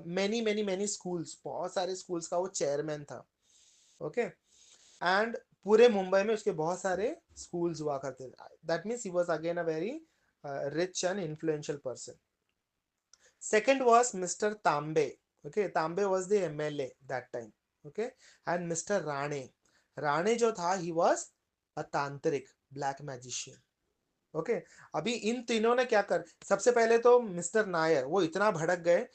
many schools, बहुत सारे schools का वो chairman था। okay, and पूरे मुंबई में उसके बहुत सारे schools हुआ करते थे। that means he was again a very rich and influential person. Second was Mr. Tambe. Okay, Tambe was the MLA that time. Okay, and Mr. Rane, Rane जो था, he was a तांत्रिक, black magician. Okay, अभी इन तीनों ने क्या कर, सबसे पहले तो मिस्टर नायर वो इतना भड़क गए,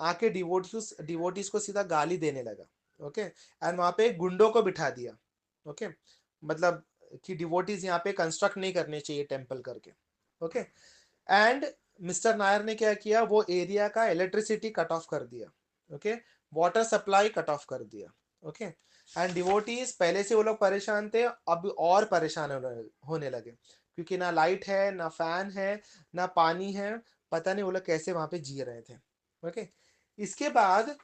आके डिवोटीज को सीधा गाली देने लगा। ओके, एंड वहां पे गुंडों को बिठा दिया। ओके, मतलब कि डिवोटीज यहाँ पे कंस्ट्रक्ट नहीं करने चाहिए टेम्पल करके। ओके, एंड मिस्टर नायर ने क्या किया, वो एरिया का इलेक्ट्रिसिटी कट ऑफ कर दिया। Okay, water supply cut off कर दिया। ओके, एंड डिवोटीज पहले से वो लोग परेशान थे, अब और परेशान होने लगे, क्योंकि ना लाइट है, ना फैन है, ना पानी है, पता नहीं वो लोग कैसे वहां पे जी रहे थे। ओके, इसके बाद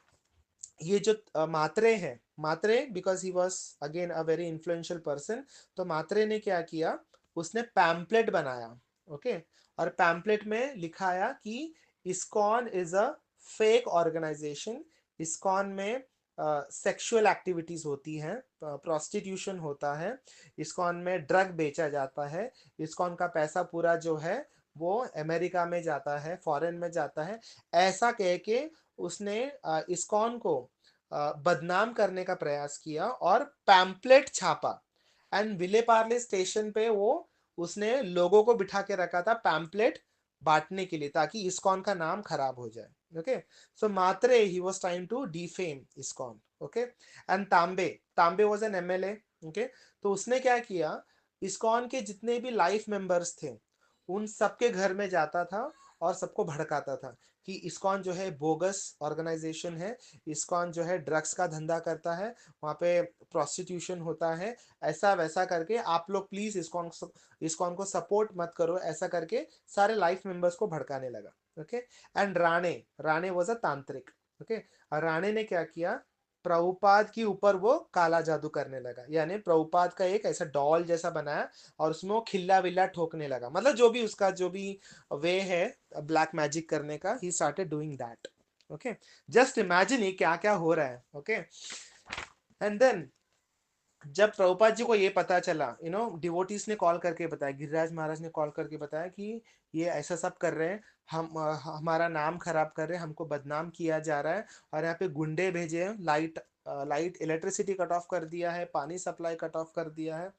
ये जो मात्रे हैं, Matre because he was again a very influential person, तो मात्रे ने क्या किया, उसने पैम्पलेट बनाया। ओके, और पैम्पलेट में लिखाया कि ISKCON is a fake organisation, ISKCON में सेक्सुअल एक्टिविटीज होती हैं, प्रोस्टिट्यूशन होता है, इस्कॉन में ड्रग बेचा जाता है, इस्कॉन का पैसा पूरा जो है वो अमेरिका में जाता है, फॉरेन में जाता है, ऐसा कह के उसने इस्कॉन को बदनाम करने का प्रयास किया और पैम्पलेट छापा। एंड विले पार्ले स्टेशन पे वो उसने लोगों को बिठा के रखा था पैम्पलेट बांटने के लिए, ताकि इस्कॉन का नाम खराब हो जाए। Okay, so Matre he was trying to defame ISKCON. Okay, and Tambe, Tambe was an MLA. Okay, तो उसने क्या किया, इस्कॉन के जितने भी लाइफ मेंबर्स थे उन सबके घर में जाता था और सबको भड़काता था कि इस्कॉन जो है बोगस ऑर्गेनाइजेशन है, इस्कॉन जो है ड्रग्स का धंधा करता है, वहाँ पे प्रोस्टिट्यूशन होता है, ऐसा वैसा करके आप लोग प्लीज इस्कॉन को सपोर्ट मत करो, ऐसा करके सारे लाइफ मेंबर्स को भड़काने लगा। Okay, and Rane, Rane was a तांत्रिक। ओके, और राणे ने क्या किया, प्रभुपाद के ऊपर वो काला जादू करने लगा, यानी प्रभुपाद का एक ऐसा डॉल जैसा बनाया और उसमें वो खिल्ला विल्ला ठोकने लगा, मतलब जो भी उसका जो भी वे है ब्लैक मैजिक करने का, he started doing that. Okay, just imagine ये क्या क्या हो रहा है। ओके, एंड देन जब प्रभुपाद जी को ये पता चला, डिवोटीज ने कॉल करके बताया, गिरिराज महाराज ने कॉल करके बताया कि ये ऐसा सब कर रहे हैं, हम हमारा नाम खराब कर रहे हैं, हमको बदनाम किया जा रहा है, और यहाँ पे गुंडे भेजे हैं, लाइट इलेक्ट्रिसिटी कट ऑफ कर दिया है, पानी सप्लाई कट ऑफ कर दिया है।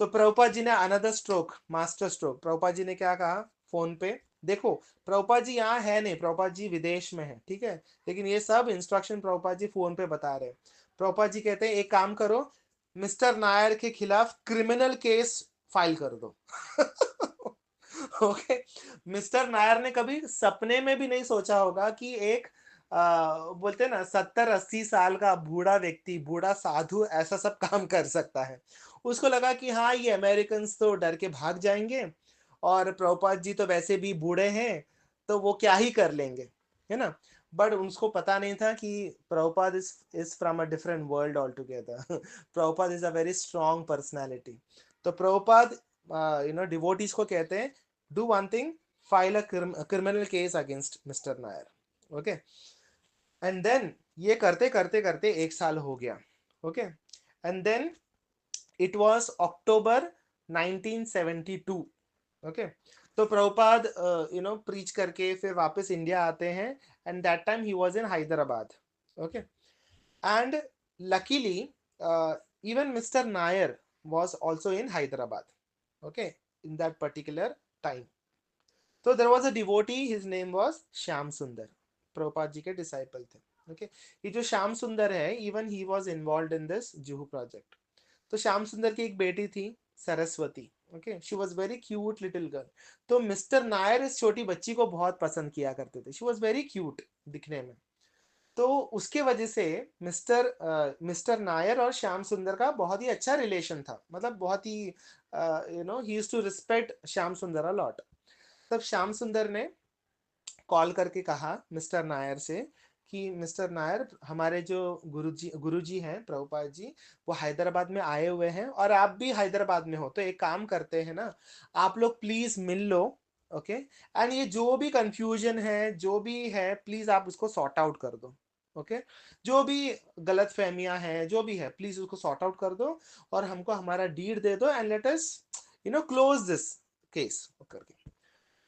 तो प्रभुपाद जी ने another stroke, master stroke, Prabhupada ji ने क्या कहा फोन पे, देखो प्रभुपाद जी यहाँ है नहीं, प्रभुपाद जी विदेश में है, ठीक है, लेकिन ये सब इंस्ट्रक्शन प्रभुपाद जी फोन पे बता रहे हैं। प्रभुपाद जी कहते हैं एक काम करो, मिस्टर नायर के खिलाफ क्रिमिनल केस फाइल कर दो। ओके, मिस्टर नायर ने कभी सपने में भी नहीं सोचा होगा कि एक बोलते हैं ना 70-80 साल का बूढ़ा व्यक्ति, बूढ़ा साधु ऐसा सब काम कर सकता है। उसको लगा कि हाँ, ये अमेरिकन तो डर के भाग जाएंगे और प्रभुपाद जी तो वैसे भी बूढ़े हैं, तो वो क्या ही कर लेंगे, है ना। बट उसको पता नहीं था कि Prabhupada is from a different world all together. Prabhupada is a very strong personality. तो प्रभुपाद डिवोटीज को कहते हैं, do one thing, file a criminal case against mister Nair. Okay, and then ये करते करते करते एक साल हो गया। Okay, and then it was October 1972। Okay, तो प्रभुपाद प्रीच करके फिर वापस इंडिया आते हैं, and that time he was in Hyderabad. Okay, and luckily even mister Nair was also in Hyderabad, okay, in that particular time. So there was a devotee, his name was Shyam Sundar, Prabhupada ji के disciple थे। Okay, ये जो श्याम सुंदर है, even he was involved in this Juhu project. तो श्याम सुंदर की एक बेटी थी, Saraswati. Okay, she was very cute little girl. तो मिस्टर नायर इस छोटी बच्ची को बहुत पसंद किया करते थे, शी वाज वेरी क्यूट दिखने में। तो उसके वजह से मिस्टर नायर और श्याम सुंदर का बहुत ही अच्छा रिलेशन था, मतलब बहुत ही he used to respect Shyam Sundar a lot. तब श्याम सुंदर ने कॉल करके कहा मिस्टर नायर से कि मिस्टर नायर, हमारे जो गुरुजी हैं प्रभुपाद जी, वो हैदराबाद में आए हुए हैं और आप भी हैदराबाद में हो, तो एक काम करते हैं ना, आप लोग please mill low. Okay, and ये जो भी कंफ्यूजन है, जो भी है, प्लीज आप उसको सॉर्ट आउट कर दो। ओके, जो भी गलत फहमियां हैं, जो भी है, प्लीज उसको सॉर्ट आउट कर दो और हमको हमारा डीड दे दो, and let us close this case करके।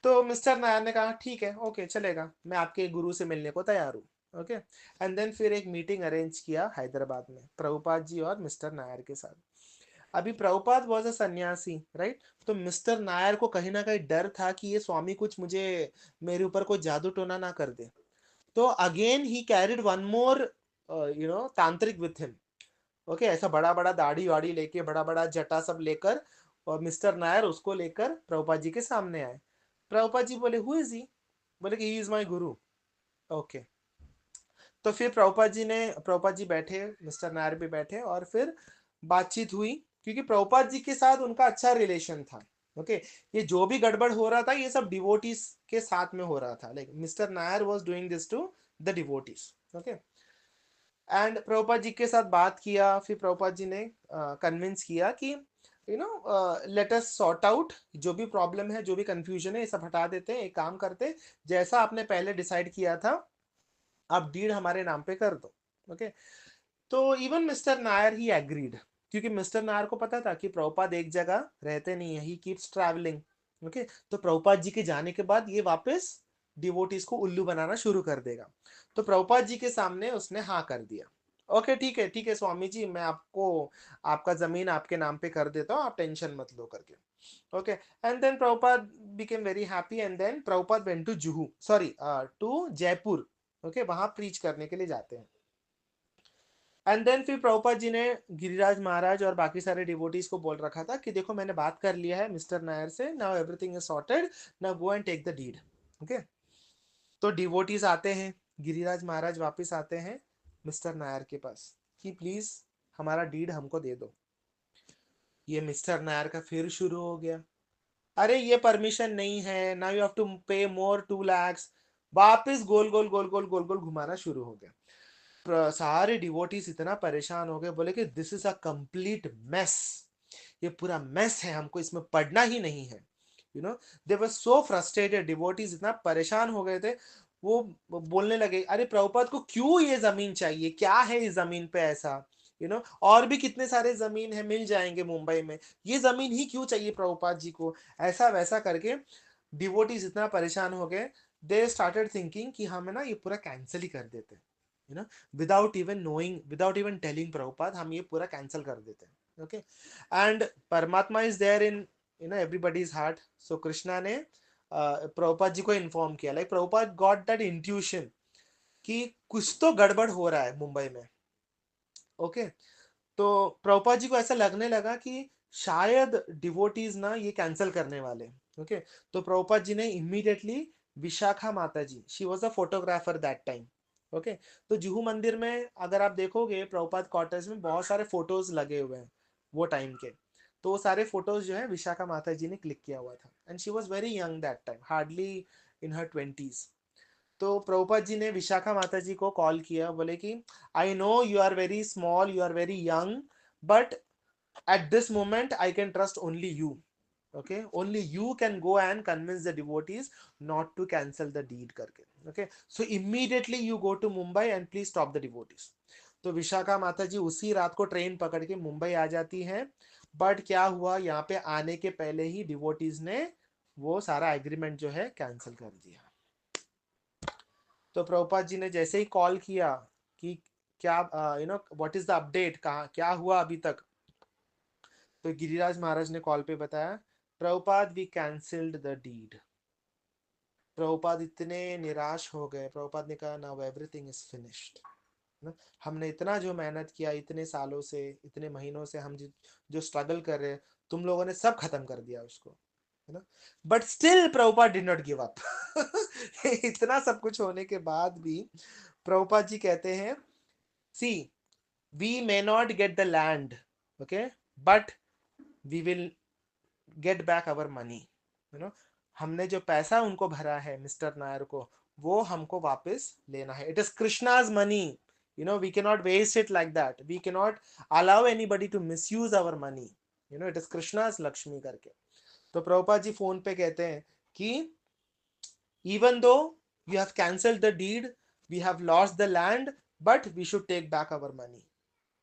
तो मिस्टर नायर ने कहा ठीक है, ओके चलेगा, मैं आपके गुरु से मिलने को तैयार हूँ। ओके, एंड देन फिर एक मीटिंग अरेंज किया हैदराबाद में प्रभुपाद जी और मिस्टर नायर के साथ। अभी प्रभुपाद वॉज अ सन्यासी, राइट। तो मिस्टर नायर को कहीं ना कहीं डर था कि ये स्वामी कुछ मुझे, मेरे ऊपर कोई जादू टोना ना कर दे। तो अगेन ही कैरिड वन मोर तांत्रिक विथ हिम। ओके, ऐसा बड़ा बड़ा दाढ़ी वाड़ी लेके, बड़ा बड़ा जटा सब लेकर, और मिस्टर नायर उसको लेकर प्रभुपाद जी के सामने आए। प्रभुपाद जी बोले, हु इज ही? बोले कि he is my Guru. Okay, तो फिर प्रभुपाद जी बैठे, मिस्टर नायर भी बैठे, और फिर बातचीत हुई, क्योंकि प्रभुपाद जी के साथ उनका अच्छा रिलेशन था। ओके, ये जो भी गड़बड़ हो रहा था, ये सब डिवोटीज के साथ में हो रहा था, like mister Nair was doing this to the devotees. Okay, and Prabhupada ji के साथ बात किया, फिर प्रभुपाद जी ने कन्विंस किया कि लेट अस सॉर्ट आउट, जो भी प्रॉब्लम है, जो भी कंफ्यूजन है, ये सब हटा देते हैं, एक काम करते, जैसा आपने पहले डिसाइड किया था, आप डीड हमारे नाम पे कर दो। ओके, तो इवन मिस्टर नायर ही एग्रीड, क्योंकि मिस्टर नायर को पता था कि प्रभुपाद एक जगह रहते नहीं है, ही कीप्स ट्रैवलिंग। ओके, तो प्रभुपाद जी के जाने के बाद ये वापस डिवोटीज को उल्लू बनाना शुरू कर देगा। तो प्रभुपाद जी के सामने उसने हाँ कर दिया। ओके, ठीक है, ठीक है स्वामी जी, मैं आपको आपका जमीन आपके नाम पे कर देता हूँ, आप टेंशन मत लो करके। Okay, and then Prabhupada became very happy, and then Prabhupada went to Juhu, sorry to Jaipur. Okay, वहां प्रीच करने के लिए जाते हैं। एंड देन फिर प्रभुपाद जी ने गिरिराज महाराज और बाकी सारे डिवोटीज को बोल रखा था कि देखो, मैंने बात कर लिया है मिस्टर नायर से, now everything is sorted, now go and take the deed. Okay, तो डिवोटीज आते हैं, गिरिराज महाराज वापस आते हैं मिस्टर नायर के पास कि प्लीज हमारा डीड हमको दे दो। ये मिस्टर नायर का फिर शुरू हो गया, अरे ये परमिशन नहीं है, नाउ यू हैव टू पे मोर 2 lakhs। वापस गोल गोल गोल गोल गोल गोल घुमाना शुरू हो गया। सारे डिवोटीज इतना परेशान हो गए, बोले कि this is a complete mess, ये पूरा मेस है, हमको इसमें पढ़ना ही नहीं है। They were so frustrated, devotees इतना परेशान हो गए थे। वो बोलने लगे, अरे प्रभुपाद को क्यों ये जमीन चाहिए, क्या है इस जमीन पे ऐसा, और भी कितने सारे जमीन है, मिल जाएंगे मुंबई में, ये जमीन ही क्यों चाहिए प्रभुपाद जी को, ऐसा वैसा करके डिवोटीज इतना परेशान हो गए। दे स्टार्टेड थिंकिंग कि हम है ना ये पूरा कैंसिल ही कर देते, without even knowing, without even telling Prabhupada, हम ये पूरा कैंसिल कर देते हैं। Okay, and Paramatma is there in everybody's heart. So Krishna ने प्रभुपाद जी को इन्फॉर्म किया, like Prabhupada got that intuition कि कुछ तो गड़बड़ हो रहा है मुंबई में। ओके, तो प्रभुपाद जी को ऐसा लगने लगा कि शायद डिवोटीज ना ये कैंसिल करने वाले। ओके, तो प्रभुपाद जी ने immediately Vishakha Mata ji, she was a photographer that time. Okay, तो जुहू मंदिर में अगर आप देखोगे प्रभुपाद क्वार्टर्स में बहुत सारे फोटोज लगे हुए हैं वो टाइम के। तो वो सारे फोटोज जो है विशाखा माता जी ने क्लिक किया हुआ था, and she was very young that time, hardly in her 20s। तो प्रभुपाद जी ने विशाखा माता जी को कॉल किया, बोले कि I know you are very small, you are very young, but at this moment I can trust only you. Okay, only you can go and convince the devotees not to cancel the deed karke. Okay, so immediately you go to Mumbai and please stop the devotees. तो विशाखा माता जी उसी रात को train पकड़ के मुंबई आ जाती हैं। But क्या हुआ, यहाँ पे आने के पहले ही डिवोटीज ने वो सारा एग्रीमेंट जो है कैंसिल कर दिया। तो प्रभुपाद जी ने जैसे ही कॉल किया कि क्या व्हाट इज द अपडेट, कहा क्या हुआ अभी तक, तो गिरिराज महाराज ने कॉल पे बताया, Prabhupada we cancelled the deed. Prabhupada इतने निराश हो गए, प्रभुपाद ने कहा नाउ एवरीथिंग इज फिनिश्ड। हमने इतना जो मेहनत किया, इतने सालों से, इतने महीनों से हम जो स्ट्रगल कर रहे हैं, तुम लोगों ने सब खत्म कर दिया उसको, है ना। But still Prabhupada did not give up. इतना सब कुछ होने के बाद भी प्रभुपाद जी कहते हैं, see we may not get the land, okay, but we will get back our money, you know. हमने जो पैसा उनको भरा है मिस्टर नायर को, वो हमको वापस लेना है। It is Krishna's money, you know, we can not waste it like that, we can not allow anybody to misuse our money, you know, it is Krishna's Lakshmi करके। तो प्रभुपाद जी फोन पे कहते हैं कि even though you have cancelled the deed, we have lost the land, but we should take back our money.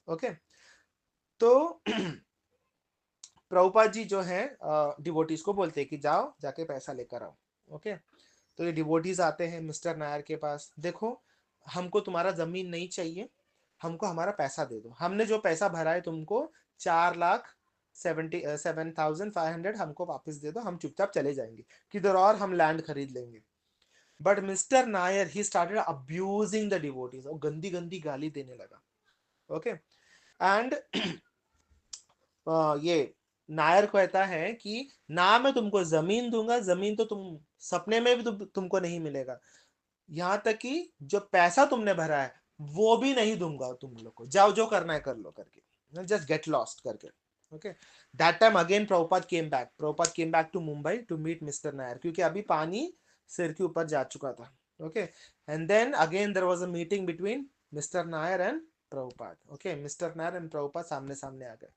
Okay, तो प्रभुपाद जी जो है devotees को बोलते हैं कि जाओ जाके पैसा लेकर आओ। ओके, तो ये डिवोटीज आते हैं मिस्टर नायर के पास, देखो हमको तुम्हारा जमीन नहीं चाहिए, हमको हमारा पैसा दे दो, हमने जो पैसा भरा है तुमको 4,77,500 हमको वापस दे दो, हम चुपचाप चले जाएंगे, किधर और हम लैंड खरीद लेंगे। But mister Nair he started abusing the devotees, और गंदी गंदी गाली देने लगा। ओके, एंड ये नायर कहता है कि ना मैं तुमको जमीन दूंगा, जमीन तो तुम सपने में भी तुमको नहीं मिलेगा, यहाँ तक कि जो पैसा तुमने भरा है वो भी नहीं दूंगा तुम लोग को, जाओ जो करना है कर लो करके, जस्ट गेट लॉस्ट करके। Okay, that time again Prabhupada came back to Mumbai to meet mister Nair, क्योंकि अभी पानी सिर के ऊपर जा चुका था। Okay, and then again there was a meeting between mister Nair and Prabhupada. Okay, mister Nair and Prabhupada सामने सामने आ गए।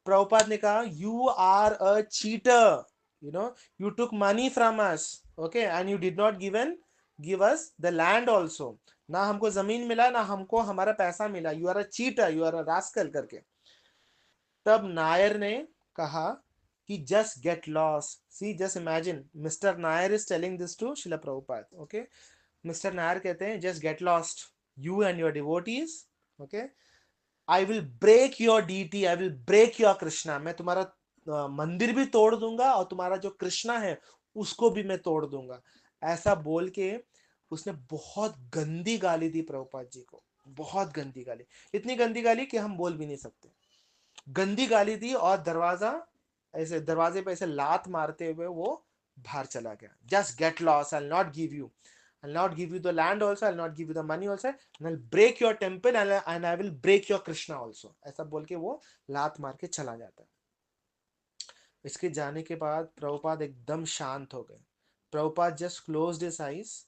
प्रभुपाद ने कहा you are a cheater, you know, you took money from us, okay, and you did not give us the land also, ना हमको जमीन मिला ना हमको हमारा पैसा मिला, you are a cheater, you are a rascal करके। तब नायर ने कहा कि just get lost, see just imagine mister Nair is telling this to Srila Prabhupada. Okay, mister Nair कहते हैं just get lost you and your devotees, okay, I will break your deity, I will break your Krishna, मैं तुम्हारा मंदिर भी तोड़ दूंगा और तुम्हारा जो कृष्णा है उसको भी मैं तोड़ दूंगा। ऐसा बोल के उसने बहुत गंदी गाली दी प्रभुपाद जी को, बहुत गंदी गाली, इतनी गंदी गाली कि हम बोल भी नहीं सकते। गंदी गाली दी और दरवाजे पे ऐसे लात मारते हुए वो बाहर चला गया। Just get loss, I will not give you, I'll not give you the land also, I'll not give you the money also, and I'll break your temple and I will break your Krishna also, ऐसा बोल के वो लात मार के चला जाता है। इसके जाने के बाद प्रभुपाद एकदम शांत हो गए। Prabhupada just closed his eyes,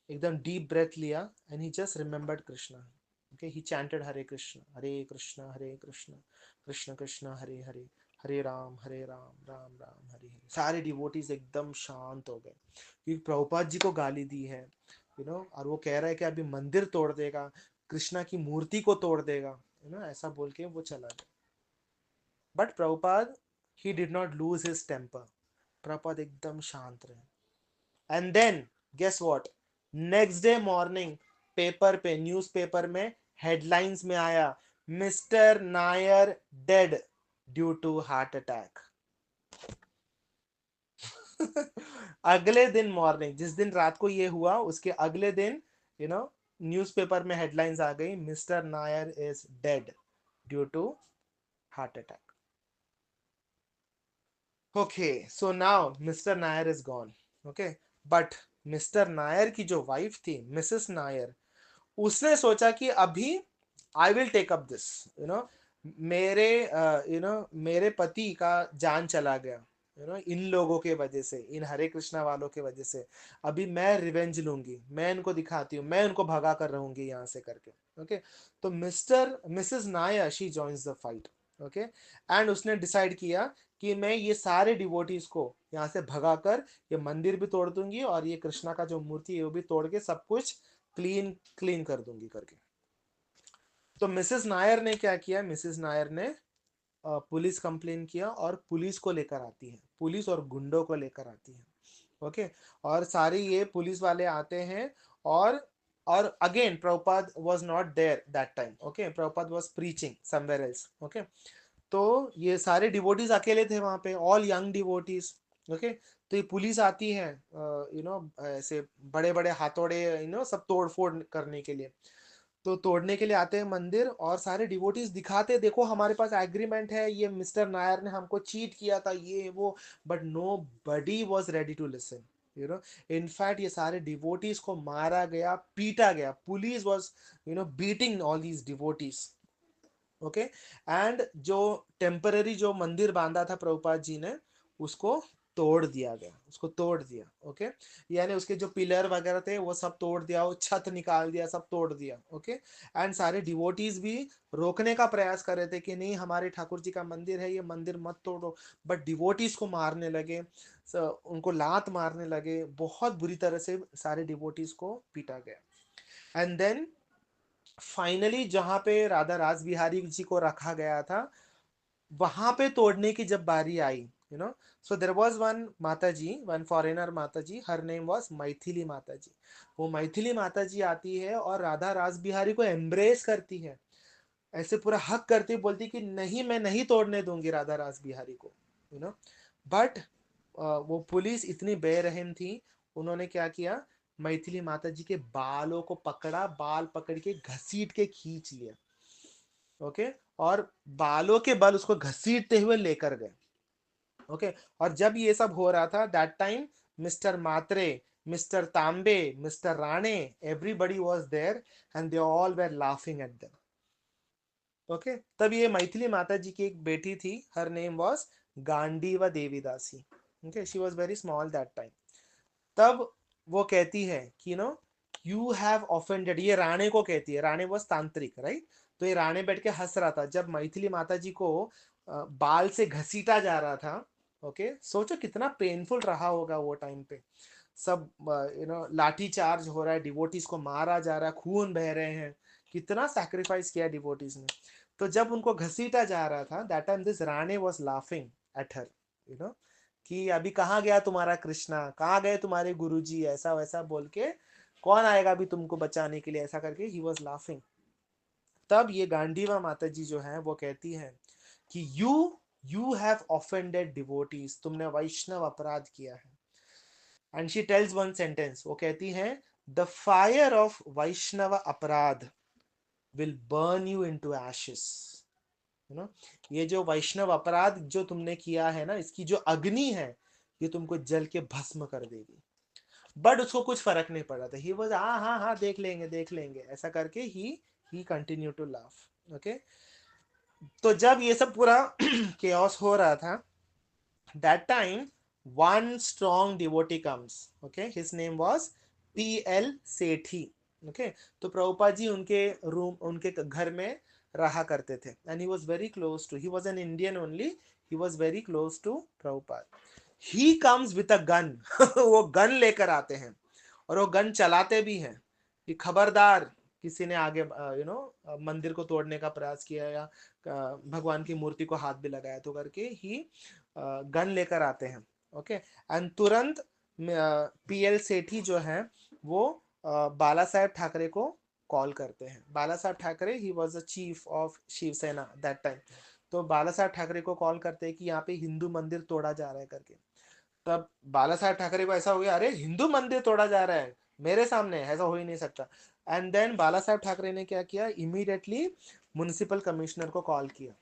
एकदम डीप ब्रेथ लिया, and he just remembered Krishna. Okay, he chanted Hare Krishna Hare Krishna Krishna Krishna Hare Hare, Hare Rama Rama Rama Hare Hare. सारे डिवोटीज एकदम शांत हो गए, क्योंकि प्रभुपाद जी को गाली दी है, यू नो, और वो कह रहा है कि अभी मंदिर तोड़ देगा, कृष्णा की मूर्ति को तोड़ देगा, यू नो, ऐसा बोल के वो चला गया। But Prabhupada he did not lose his temper, Prabhupada एकदम शांत रहे। And then guess what, next day morning paper पे, न्यूज़पेपर में हेडलाइंस में आया, mister Nair dead due to heart attack. अगले दिन मॉर्निंग, जिस दिन रात को ये हुआ उसके अगले दिन, यू नो, न्यूज़पेपर में हेडलाइंस आ गई, mister Nair is dead due to heart attack. Okay, so now mister Nair is gone. Okay, but mister Nair की जो वाइफ थी, मिसेस नायर, उसने सोचा कि अभी I will take up this, you know, मेरे मेरे पति का जान चला गया, इन लोगों के वजह से, इन हरे कृष्णा वालों के वजह से. अभी मैं रिवेंज लूंगी, मैं इनको दिखाती हूँ, मैं उनको भगा कर रहूंगी यहाँ से करके. ओके, तो mister Mrs Nair she joins the fight. Okay, and उसने डिसाइड किया कि मैं ये सारे डिवोटीज को यहाँ से भगा कर ये मंदिर भी तोड़ दूंगी और ये कृष्णा का जो मूर्ति है वो भी तोड़ के सब कुछ क्लीन क्लीन कर दूंगी करके. तो मिसेस नायर ने क्या किया, मिसेस नायर ने पुलिस कंप्लेन किया और पुलिस को लेकर आती है, पुलिस और गुंडों को लेकर आती है. ओके, और सारे ये पुलिस वाले आते हैं. और again Prabhupada was not there that time. Okay, Prabhupada was preaching somewhere else. Okay, तो ये सारे डिवोटीज अकेले थे वहां पे, ऑल यंग डिवोटीज. ओके, तो ये पुलिस आती है, ऐसे बड़े बड़े हाथोड़े, सब तोड़ फोड़ करने के लिए. तो तोड़ने के लिए आते हैं मंदिर, और सारे डिवोटीज दिखाते, देखो हमारे पास एग्रीमेंट है, ये मिस्टर नायर ने हमको चीट किया था, ये वो. But nobody was ready to listen. In fact ये सारे डिवोटीज को मारा गया, पीटा गया. Police was beating all these devotees. Okay, and जो टेम्पररी जो मंदिर बांधा था प्रभुपाद जी ने, उसको तोड़ दिया गया, उसको तोड़ दिया. ओके, यानी उसके जो पिलर वगैरह थे वो सब तोड़ दिया, वो छत निकाल दिया, सब तोड़ दिया. ओके, एंड सारे डिवोटीज भी रोकने का प्रयास कर रहे थे कि नहीं, हमारे ठाकुर जी का मंदिर है, ये मंदिर मत तोड़ो. बट डिवोटीज को मारने लगे, उनको लात मारने लगे, बहुत बुरी तरह से सारे डिवोटीज को पीटा गया. एंड देन फाइनली जहां पे राधा रास बिहारी जी को रखा गया था, वहां पे तोड़ने की जब बारी आई, सो देर वॉज वन माता जी, वन फॉरेनर माता जी, हर नेम वॉज मैथिली माता जी. वो मैथिली माता जी आती है और राधा रास बिहारी को एम्ब्रेस करती है, ऐसे पूरा हक करती, बोलती कि नहीं, मैं नहीं तोड़ने दूंगी राधा रास बिहारी को. यू नो बट वो पुलिस इतनी बेरहम थी, उन्होंने क्या किया, मैथिली माता जी के बालों को पकड़ा, बाल पकड़ के घसीट के खींच लिया. ओके, और बालों के बल उसको घसीटते हुए लेकर गए. ओके, और जब ये सब हो रहा था, that time mister Matre, mister Tambe, mister Rane, everybody was there, and they all were laughing at them. Okay, तब ये मैथिली माता जी की एक बेटी थी, her name was Gandiva Devidasi. Okay, she was very small that time. तब वो कहती है कि यू हैव ऑफेंडेड, ये राणे को कहती है, राणे वॉज तांत्रिक, राइट. तो ये राणे बैठ के हंस रहा था जब मैथिली माता जी को बाल से घसीटा जा रहा था. ओके, सोचो कितना पेनफुल रहा होगा वो टाइम पे. सब लाठी चार्ज हो रहा है, डिवोटीज को मारा जा रहा है, खून बह रहे हैं, कितना सैक्रिफाइस किया डिवोटीज ने. तो जब उनको घसीटा जा रहा था, that time this Rane was laughing at her, you know कि अभी कहाँ गया तुम्हारा कृष्णा, कहाँ गए तुम्हारे गुरुजी, ऐसा वैसा बोल के, कौन आएगा अभी तुमको बचाने के लिए, ऐसा करके ही वाज लाफिंग. तब ये गांडीवा माता जी जो है वो कहती है कि यू हैव ऑफेंडेड डिवोटीज, तुमने वैष्णव अपराध किया है. And she tells one sentence, वो कहती है, द फायर ऑफ वैष्णव अपराध will burn you into ashes. You know ये जो वैष्णव अपराध जो तुमने किया है ना, इसकी जो अग्नि है, ये तुमको जल के भस्म कर देगी. बट उसको कुछ फर्क नहीं पड़ा था, ही वाज हाँ हाँ हाँ, देख लेंगे देख लेंगे, ऐसा करके ही कंटिन्यू टू लाफ. ओके, तो जब ये सब पूरा केओस हो रहा था, that time one strong devotee comes. Okay, his name was P.L. Sethi. Okay, तो प्रभुपाद जी उनके रूम, उनके घर में रहा करते थे, and he was very close to, he was an Indian only, he was very close to Prabhupada. He comes with a gun. वो gun लेकर आते हैं, और वो गन चलाते भी हैं कि खबरदार किसी ने आगे मंदिर को तोड़ने का प्रयास किया या भगवान की मूर्ति को हाथ भी लगाया तो करके ही गन लेकर आते हैं. ओके, एंड तुरंत पीएल सेठी जो है वो बाला साहेब ठाकरे को कॉल करते हैं. Bala Saheb Thackeray, he was the chief of Shiv Sena that time. तो बाला साहेब ठाकरे को कॉल करते हैं कि यहाँ पे हिंदू मंदिर तोड़ा जा रहा है करके. तब बाला साहेब ठाकरे को ऐसा हो गया, अरे हिंदू मंदिर तोड़ा जा रहा है मेरे सामने, ऐसा हो ही नहीं सकता. एंड देन बाला साहेब ठाकरे ने क्या किया, इमीडिएटली म्युनिसिपल कमिश्नर को कॉल किया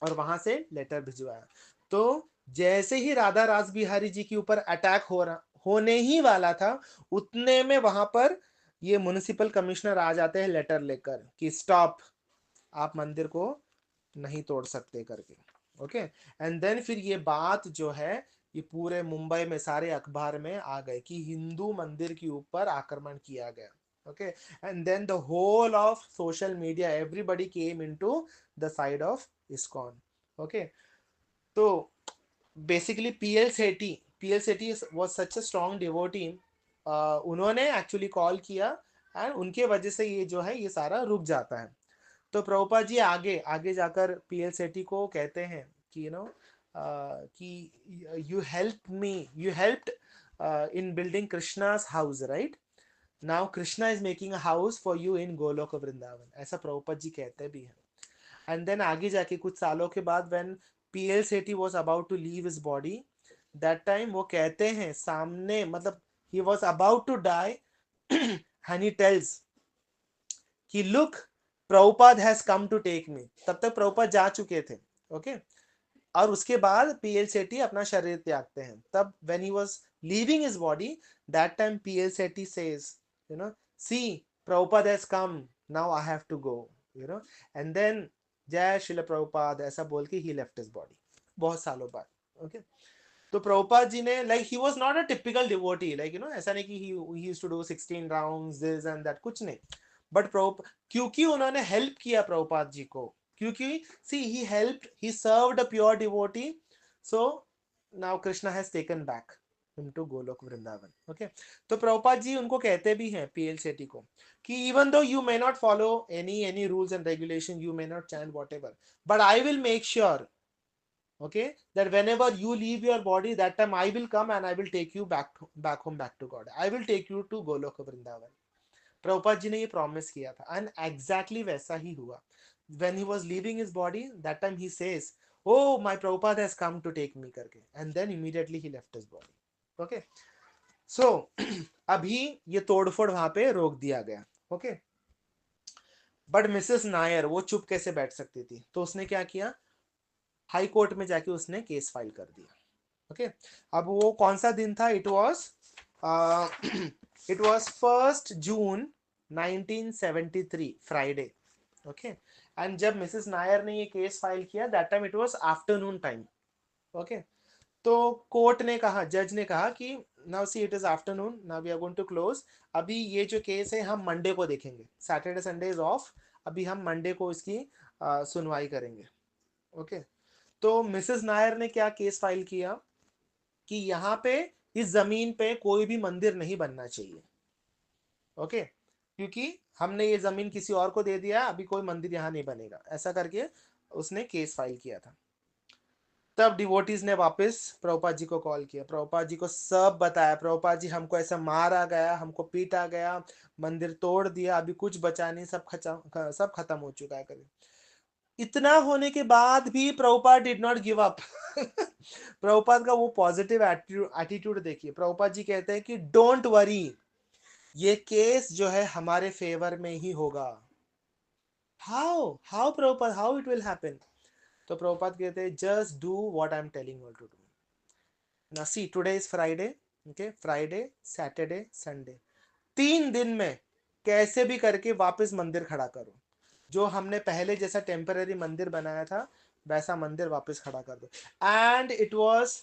और वहां से लेटर भिजवाया. तो जैसे ही राधा रासबिहारी जी के ऊपर अटैक होने ही वाला था, उतने में वहां पर ये म्युनिसिपल कमिश्नर आ जाते हैं लेटर लेकर कि स्टॉप, आप मंदिर को नहीं तोड़ सकते करके। ओके, एंड देन फिर ये बात जो है ये पूरे मुंबई में सारे अखबार में आ गए कि हिंदू मंदिर के ऊपर आक्रमण किया गया। Okay, and then the whole of social media everybody came into the side of ISKCON. Okay, तो basically PL Sethi was such a strong devotee, उन्होंने एक्चुअली कॉल किया एंड उनके वजह से ये जो है ये सारा रुक जाता है। तो प्रभुपाद जी आगे आगे जाकर पीएल सेठी को कहते हैं कि कि you helped in building Krishna's house, right? Now Krishna is making a house for you in Golok Vrindavan, ऐसा प्रभुपाद जी कहते भी हैं। एंड देन आगे जाके कुछ सालों के बाद when PL Sethi was about to leave his body, that time वो कहते हैं सामने, मतलब he was about to die and he tells कि look, Prabhupada has come to take me. तब तक प्रभुपाद जा चुके थे। ओके, और उसके बाद पीएल सेठी अपना शरीर त्यागते हैं। तब when he was leaving his body, that time PL Sethi says, you know, see, Prabhupada has come, now I have to go, you know, and then Jai Srila Prabhupada ऐसा बोल के ही लेफ्ट हिज बॉडी बहुत सालों बाद। ओके, तो प्रभुपाद जी ने, like he was not a typical devotee, like ऐसा नहीं कि he used to do 16 rounds this and that, कुछ नहीं। बट प्रभु, क्योंकि उन्होंने हेल्प किया प्रभुपाद जी को, क्योंकि see he helped, he served a pure devotee, so now Krishna has taken back him to Golok Vrindavan. Okay, तो प्रभुपाद जी उनको कहते भी हैं पीएल सेठी को कि even though you may not follow any rules and regulation, you may not chant whatever, but I will make sure, okay, that whenever you leave your body, that time I will come and I will take you back home, back to God, I will take you to Golok Vrindavan। Prabhupada ji ने ये promise किया था and exactly वैसा ही हुआ। when he was leaving his body, that time he says, oh my Prabhupada has come to take me करके, and then immediately he left his body। okay, so अभी ये तोड़फोड़ वहां पे रोक दिया गया। ओके, बट मिसेस नायर वो चुप कैसे बैठ सकती थी, तो उसने क्या किया, हाई कोर्ट में जाके उसने केस फाइल कर दिया। ओके, अब वो कौन सा दिन था, it was it was 1 June 1973 Friday. Okay, and जब मिसेस नायर ने ये केस फाइल किया, that time it was afternoon time. Okay, तो कोर्ट ने कहा, जज ने कहा कि now see it is afternoon, now we are going to close, अभी ये जो केस है हम मंडे को देखेंगे, सैटरडे संडे इज ऑफ, अभी हम मंडे को इसकी सुनवाई करेंगे। ओके, तो मिसेस नायर ने क्या केस फाइल किया कि यहाँ पे इस जमीन पे कोई भी मंदिर नहीं बनना चाहिए। ओके, क्योंकि हमने ये जमीन किसी और को दे दिया, अभी कोई मंदिर यहाँ नहीं बनेगा, ऐसा करके उसने केस फाइल किया था। तब डिवोटीज ने वापस प्रभुपाद जी को कॉल किया, प्रभुपाद जी को सब बताया, प्रभुपाद जी हमको ऐसा मारा गया, हमको पीटा गया, मंदिर तोड़ दिया, अभी कुछ बचा नहीं, सब खत्म हो चुका है करके। इतना होने के बाद भी Prabhupada did not give up. Prabhupada का वो पॉजिटिव एटीट्यूड देखिए, प्रभुपाद जी कहते हैं कि डोंट वरी, ये केस जो है हमारे फेवर में ही होगा। How Prabhupada, how it will happen? तो प्रभुपाद कहते हैं just do what I am telling you to do. Now see, today is Friday, okay, Friday Saturday Sunday, 3 दिन में कैसे भी करके वापस मंदिर खड़ा करो, जो हमने पहले जैसा टेम्पररी मंदिर बनाया था वैसा मंदिर वापस खड़ा कर दो। And it was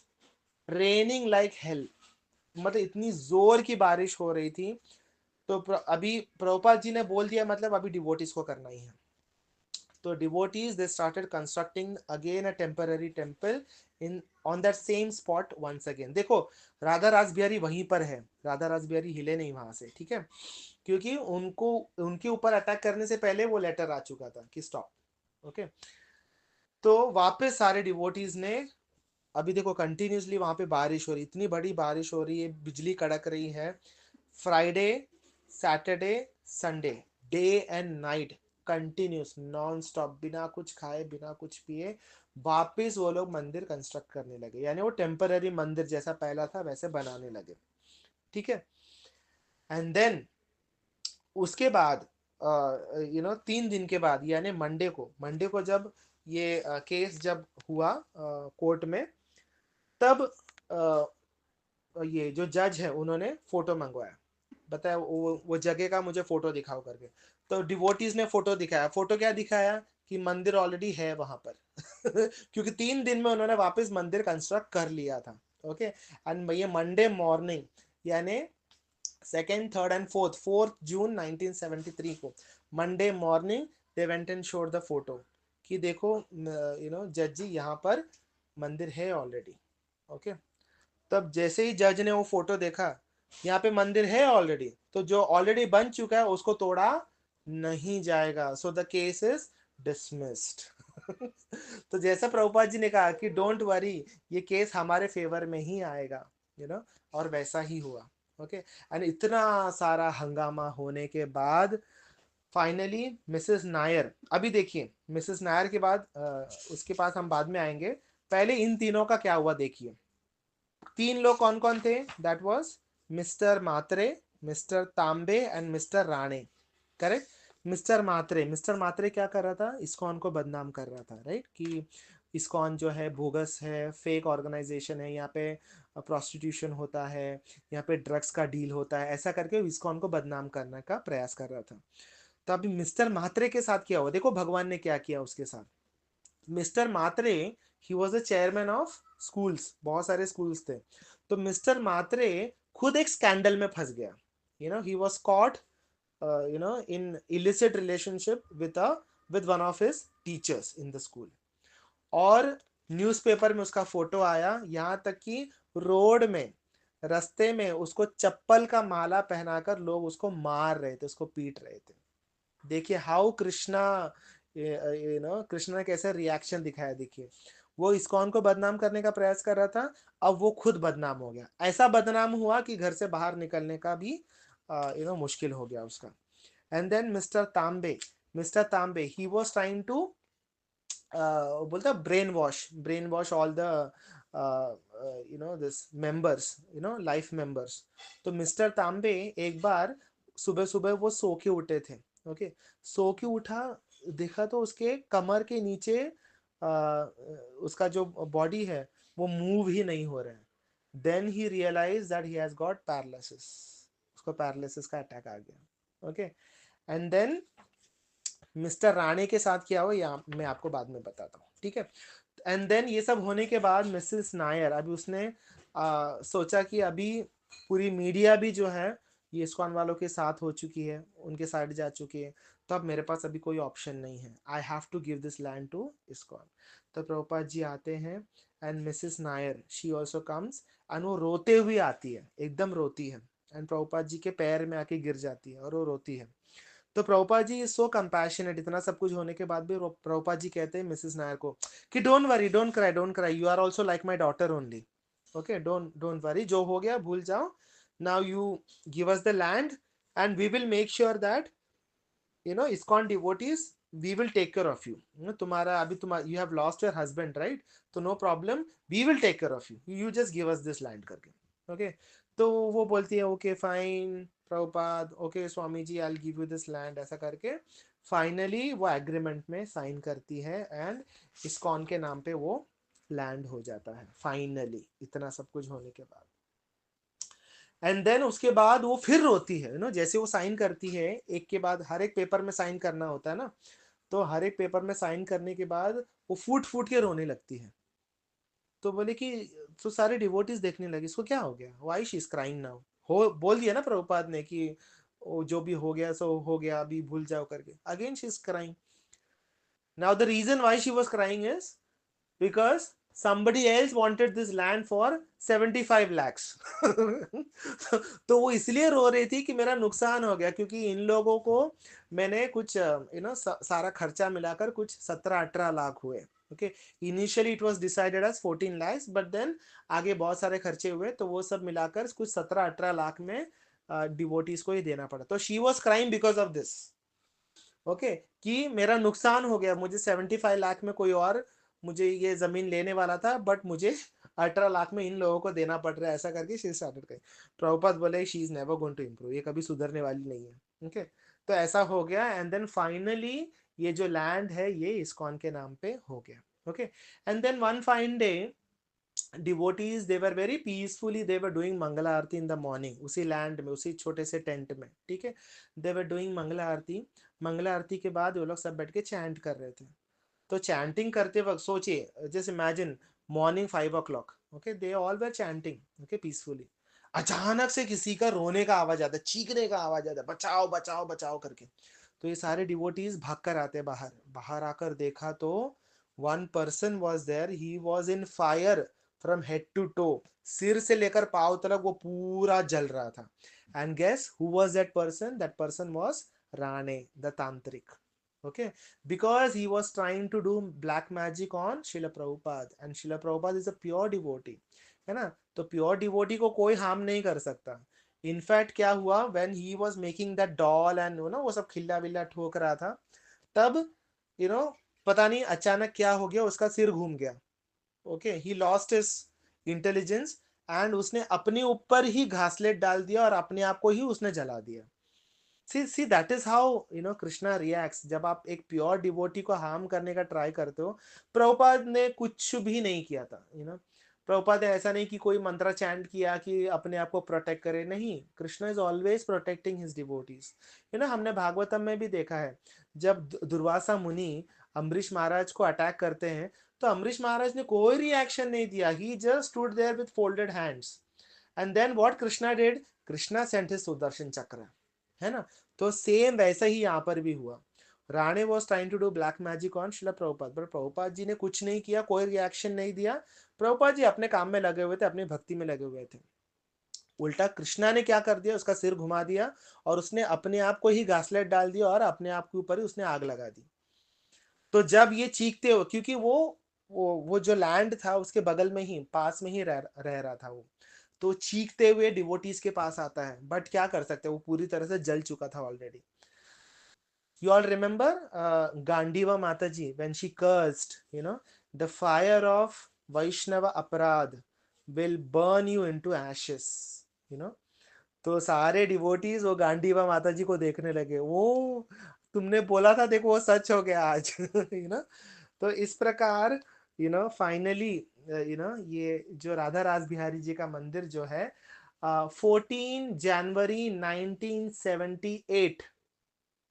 raining like hell, मतलब इतनी जोर की बारिश हो रही थी। तो अभी प्रभुपाद जी ने बोल दिया, मतलब अभी डिवोटीज को करना ही है। तो devotees they started constructing again a temporary temple in on that same spot once again. देखो, राधा रास बिहारी वहीं पर है, राधा रास बिहारी हिले नहीं वहां से, ठीक है, क्योंकि उनको उनके ऊपर अटैक करने से पहले वो लेटर आ चुका था कि स्टॉप। ओके, तो वापस सारे डिवोटीज ने, अभी देखो कंटिन्यूसली वहां पे बारिश हो रही, इतनी बड़ी बारिश हो रही है, बिजली कड़क रही है, Friday Saturday Sunday, day and night continuous non stop, बिना कुछ खाए बिना कुछ पिए वापस वो लोग मंदिर कंस्ट्रक्ट करने लगे, यानी वो टेम्पररी मंदिर जैसा पहला था वैसे बनाने लगे। ठीक है, एंड देन उसके बाद 3 दिन के बाद, यानी मंडे को जब ये केस जब हुआ कोर्ट में, तब ये जो जज है उन्होंने फोटो मंगवाया, बताया वो जगह का मुझे फोटो दिखाओ करके। तो डिवोटीज ने फोटो दिखाया। फोटो क्या दिखाया कि मंदिर ऑलरेडी है वहां पर क्योंकि 3 दिन में उन्होंने वापस मंदिर कंस्ट्रक्ट कर लिया था। ओके, एंड ये मंडे मॉर्निंग यानी 4 जून 1973 को Monday morning they went and showed the photo कि देखो जज जी यहाँ पर मंदिर है ऑलरेडी। ओके, तब जैसे ही जज ने वो फोटो देखा, यहाँ पे मंदिर है ऑलरेडी, तो जो ऑलरेडी बन चुका है उसको तोड़ा नहीं जाएगा, so the case is dismissed. तो जैसा प्रभुपाद जी ने कहा कि डोंट वरी, ये केस हमारे फेवर में ही आएगा, और वैसा ही हुआ। ओके, एंड इतना सारा हंगामा होने के बाद फाइनली मिसेस नायर, अभी देखिए मिसेस नायर के बाद उसके पास हम बाद में आएंगे, पहले इन तीनों का क्या हुआ देखिए। 3 लोग कौन कौन थे? That was mister Matre, mister Tambe and mister Rane. Correct. Mister Matre क्या कर रहा था? इस्कॉन को बदनाम कर रहा था, राइट, कि इस्कॉन जो है बोगस है, फेक ऑर्गेनाइजेशन है, यहाँ पे प्रोस्टिट्यूशन होता है, यहाँ पे ड्रग्स का डील होता है, ऐसा करके इस्कॉन को बदनाम करने का प्रयास कर रहा था। तो अभी मिस्टर मात्रे के साथ क्या हुआ देखो, भगवान ने क्या किया उसके साथ। Mister Matre, he was the chairman of schools, बहुत सारे स्कूल्स थे। तो मिस्टर मात्रे खुद एक स्कैंडल में फंस गया। He was caught in illicit relationship with one of his teachers in the school। और न्यूज़पेपर में उसका फोटो आया, यहाँ तक कि रोड में, रास्ते में उसको चप्पल का माला पहनाकर लोग उसको मार रहे थे, उसको पीट रहे थे। देखिए हाउ कृष्णा, कृष्णा ने कैसे रिएक्शन दिखाया। देखिए वो इस्कॉन को बदनाम करने का प्रयास कर रहा था, अब वो खुद बदनाम हो गया, ऐसा बदनाम हुआ कि घर से बाहर निकलने का भी मुश्किल हो गया उसका। एंड देन मिस्टर तांबे ही वॉज ट्राइंग टू बोलता brain wash all the this members, life members. तो मिस्टर तांबे एक बार सुबह सुबह वो सो के उठे थे। ओके, सो के उठा, देखा तो उसके कमर के नीचे उसका जो बॉडी है वो मूव ही नहीं हो रहा है। Then he realise that he has got paralysis, उसको पैरालिसिस का अटैक आ गया। Okay, and then mister Rane के साथ क्या हुआ या मैं आपको बाद में बताता हूँ, ठीक है। एंड देन ये सब होने के बाद मिसेस नायर, अभी उसने सोचा कि अभी पूरी मीडिया भी जो है ये इस्कॉन वालों के साथ हो चुकी है, उनके साइड जा चुकी है, तो अब मेरे पास अभी कोई ऑप्शन नहीं है, I have to give this land to ISKCON. तो प्रभुपाद जी आते हैं and Mrs Nair she also comes, and वो रोते हुए आती है, एकदम रोती है, एंड प्रभुपाद जी के पैर में आके गिर जाती है और वो रोती है। तो प्रभुपाद जी सो कंपैशनेट, इतना सब कुछ होने के बाद भी प्रभुपाद जी कहते हैं मिसेस नायर को कि don't worry, don't cry, you are also like my daughter only. Okay, don't don't worry, जो हो गया भूल जाओ, now you give us the land and we will make sure that ISKCON devotees, we will take care of you। तुम्हारा अभी तुम्हारा you have lost your husband, right? तो no problem, we will take care of you just give us this land करके। Okay, तो वो बोलती है okay fine Prabhupada, okay Swami ji I give you this land, ऐसा करके फाइनली वो एग्रीमेंट में साइन करती है एंड ISKCON के नाम पे वो लैंड हो जाता है फाइनली, इतना सब कुछ होने के बाद। एंड देन उसके बाद वो फिर रोती है, जैसे वो साइन करती है, एक के बाद हर एक पेपर में साइन करना होता है ना, तो हर एक पेपर में साइन करने के बाद वो फूट फूट के रोने लगती है। तो बोले कि, तो सारे डिवोटीज देखने लगे इसको क्या हो गया, why she is crying now. हो बोल दिया ना प्रभुपाद ने कि वो जो भी हो गया सो हो गया, अभी भूल जाओ करके, again she is crying. Now the reason why she was crying is because somebody else wanted this land for 75 lakhs। तो वो इसलिए रो रही थी कि मेरा नुकसान हो गया, क्योंकि इन लोगों को मैंने कुछ सारा खर्चा मिलाकर कुछ 17-18 लाख हुए। Okay, initially it was decided as 14 lakhs, but then आगे बहुत सारे खर्चे हुए, तो वो सब मिलाकर कुछ 17-18 लाख में डिवोटीज को ही देना पड़ा। तो she was crime because of this. Okay, कि मेरा नुकसान हो गया, मुझे 75 लाख में कोई और मुझे ये जमीन लेने वाला था, बट मुझे 18 लाख में इन लोगों को देना पड़ रहा है, ऐसा करके शी स्टार्टेड करी। प्रभुपाद बोले she is never going to improve, ये कभी सुधरने वाली नहीं है। ओके, तो ऐसा हो गया एंड देन फाइनली ये जो लैंड है ये ISKCON के नाम पे हो गया। Okay, and then one fine day devotees they were very peacefully, they were doing Mangala Aarti in the morning, उसी लैंड में, उसी छोटे से टेंट में, ठीक है। They were doing Mangala Aarti. Mangala Aarti के बाद वो लोग सब बैठ के चैंट कर रहे थे। तो चैंटिंग करते वक्त सोचिए, just imagine morning 5 o'clock, okay, they all were chanting, okay, peacefully. अचानक से किसी का रोने का आवाज आता है, चीखने का आवाज आता है, बचाओ बचाओ बचाओ करके। तो ये सारे डिवोटीज भाग कर आते हैं बाहर। बाहर आकर देखा तो one person was there, he was in fire from head to toe, सिर से लेकर पांव तक वो पूरा जल रहा था। And guess who was that person? That person was Rane the tantrik, okay, because he was trying to do black magic on Srila Prabhupada, and Srila Prabhupada is a pure devotee, है ना। तो प्योर डिवोटी को कोई harm नहीं कर सकता। In fact क्या हुआ, when he was making that doll and वो सब खिल्ला विल्ला ठोक रहा था, तब यू नो पता नहीं अचानक क्या हो गया, उसका सिर घूम गया। Okay, he lost his intelligence, and उसने अपने ऊपर ही घासलेट डाल दिया और अपने आप को ही उसने जला दिया। See that is how Krishna reacts जब आप एक प्योर डिवोटी को हार्म करने का ट्राई करते हो। प्रभुपाद ने कुछ भी नहीं किया था, प्रभुपाद ने ऐसा नहीं कि कोई मंत्र चैंट किया कि अपने आप को प्रोटेक्ट करे, नहीं। Krishna is always protecting his devotees. हमने भागवतम में भी देखा है, जब दुर्वासा मुनि अम्बरीश महाराज को अटैक करते हैं, तो अम्बरीश महाराज ने कोई रिएक्शन नहीं दिया, he just stood there with folded hands. And then what Krishna did? Krishna sent his Sudarshan Chakra, है ना। तो सेम वैसा ही यहाँ पर भी हुआ। Rane was trying to do black magic on Srila Prabhupada, पर प्रभुपाद जी ने कुछ नहीं किया, कोई रिएक्शन नहीं दिया। प्रभुपाद जी अपने काम में लगे हुए थे, अपनी भक्ति में लगे हुए थे। उल्टा कृष्णा ने क्या कर दिया, उसका सिर घुमा दिया और उसने अपने आप को ही घासलेट डाल दिया और अपने आप के ऊपर ही उसने आग लगा दी। तो जब ये चीखते हो, क्योंकि वो जो लैंड था उसके बगल में ही, पास में ही रह रहा था वो, तो चीखते हुए डिवोटीज के पास आता है, बट क्या कर सकते हैं, वो पूरी तरह से जल चुका था already. You all remember Gandiva Mataji when she cursed, the fire of Vaishnava Aparad will burn you into ashes, तो सारे डिवोटीज वो गांडीवा माता जी को देखने लगे, वो तुमने बोला था, देखो वो सच हो गया आज। तो इस प्रकार फाइनली ये जो राधा रास बिहारी जी का मंदिर जो है 14 जनवरी 1978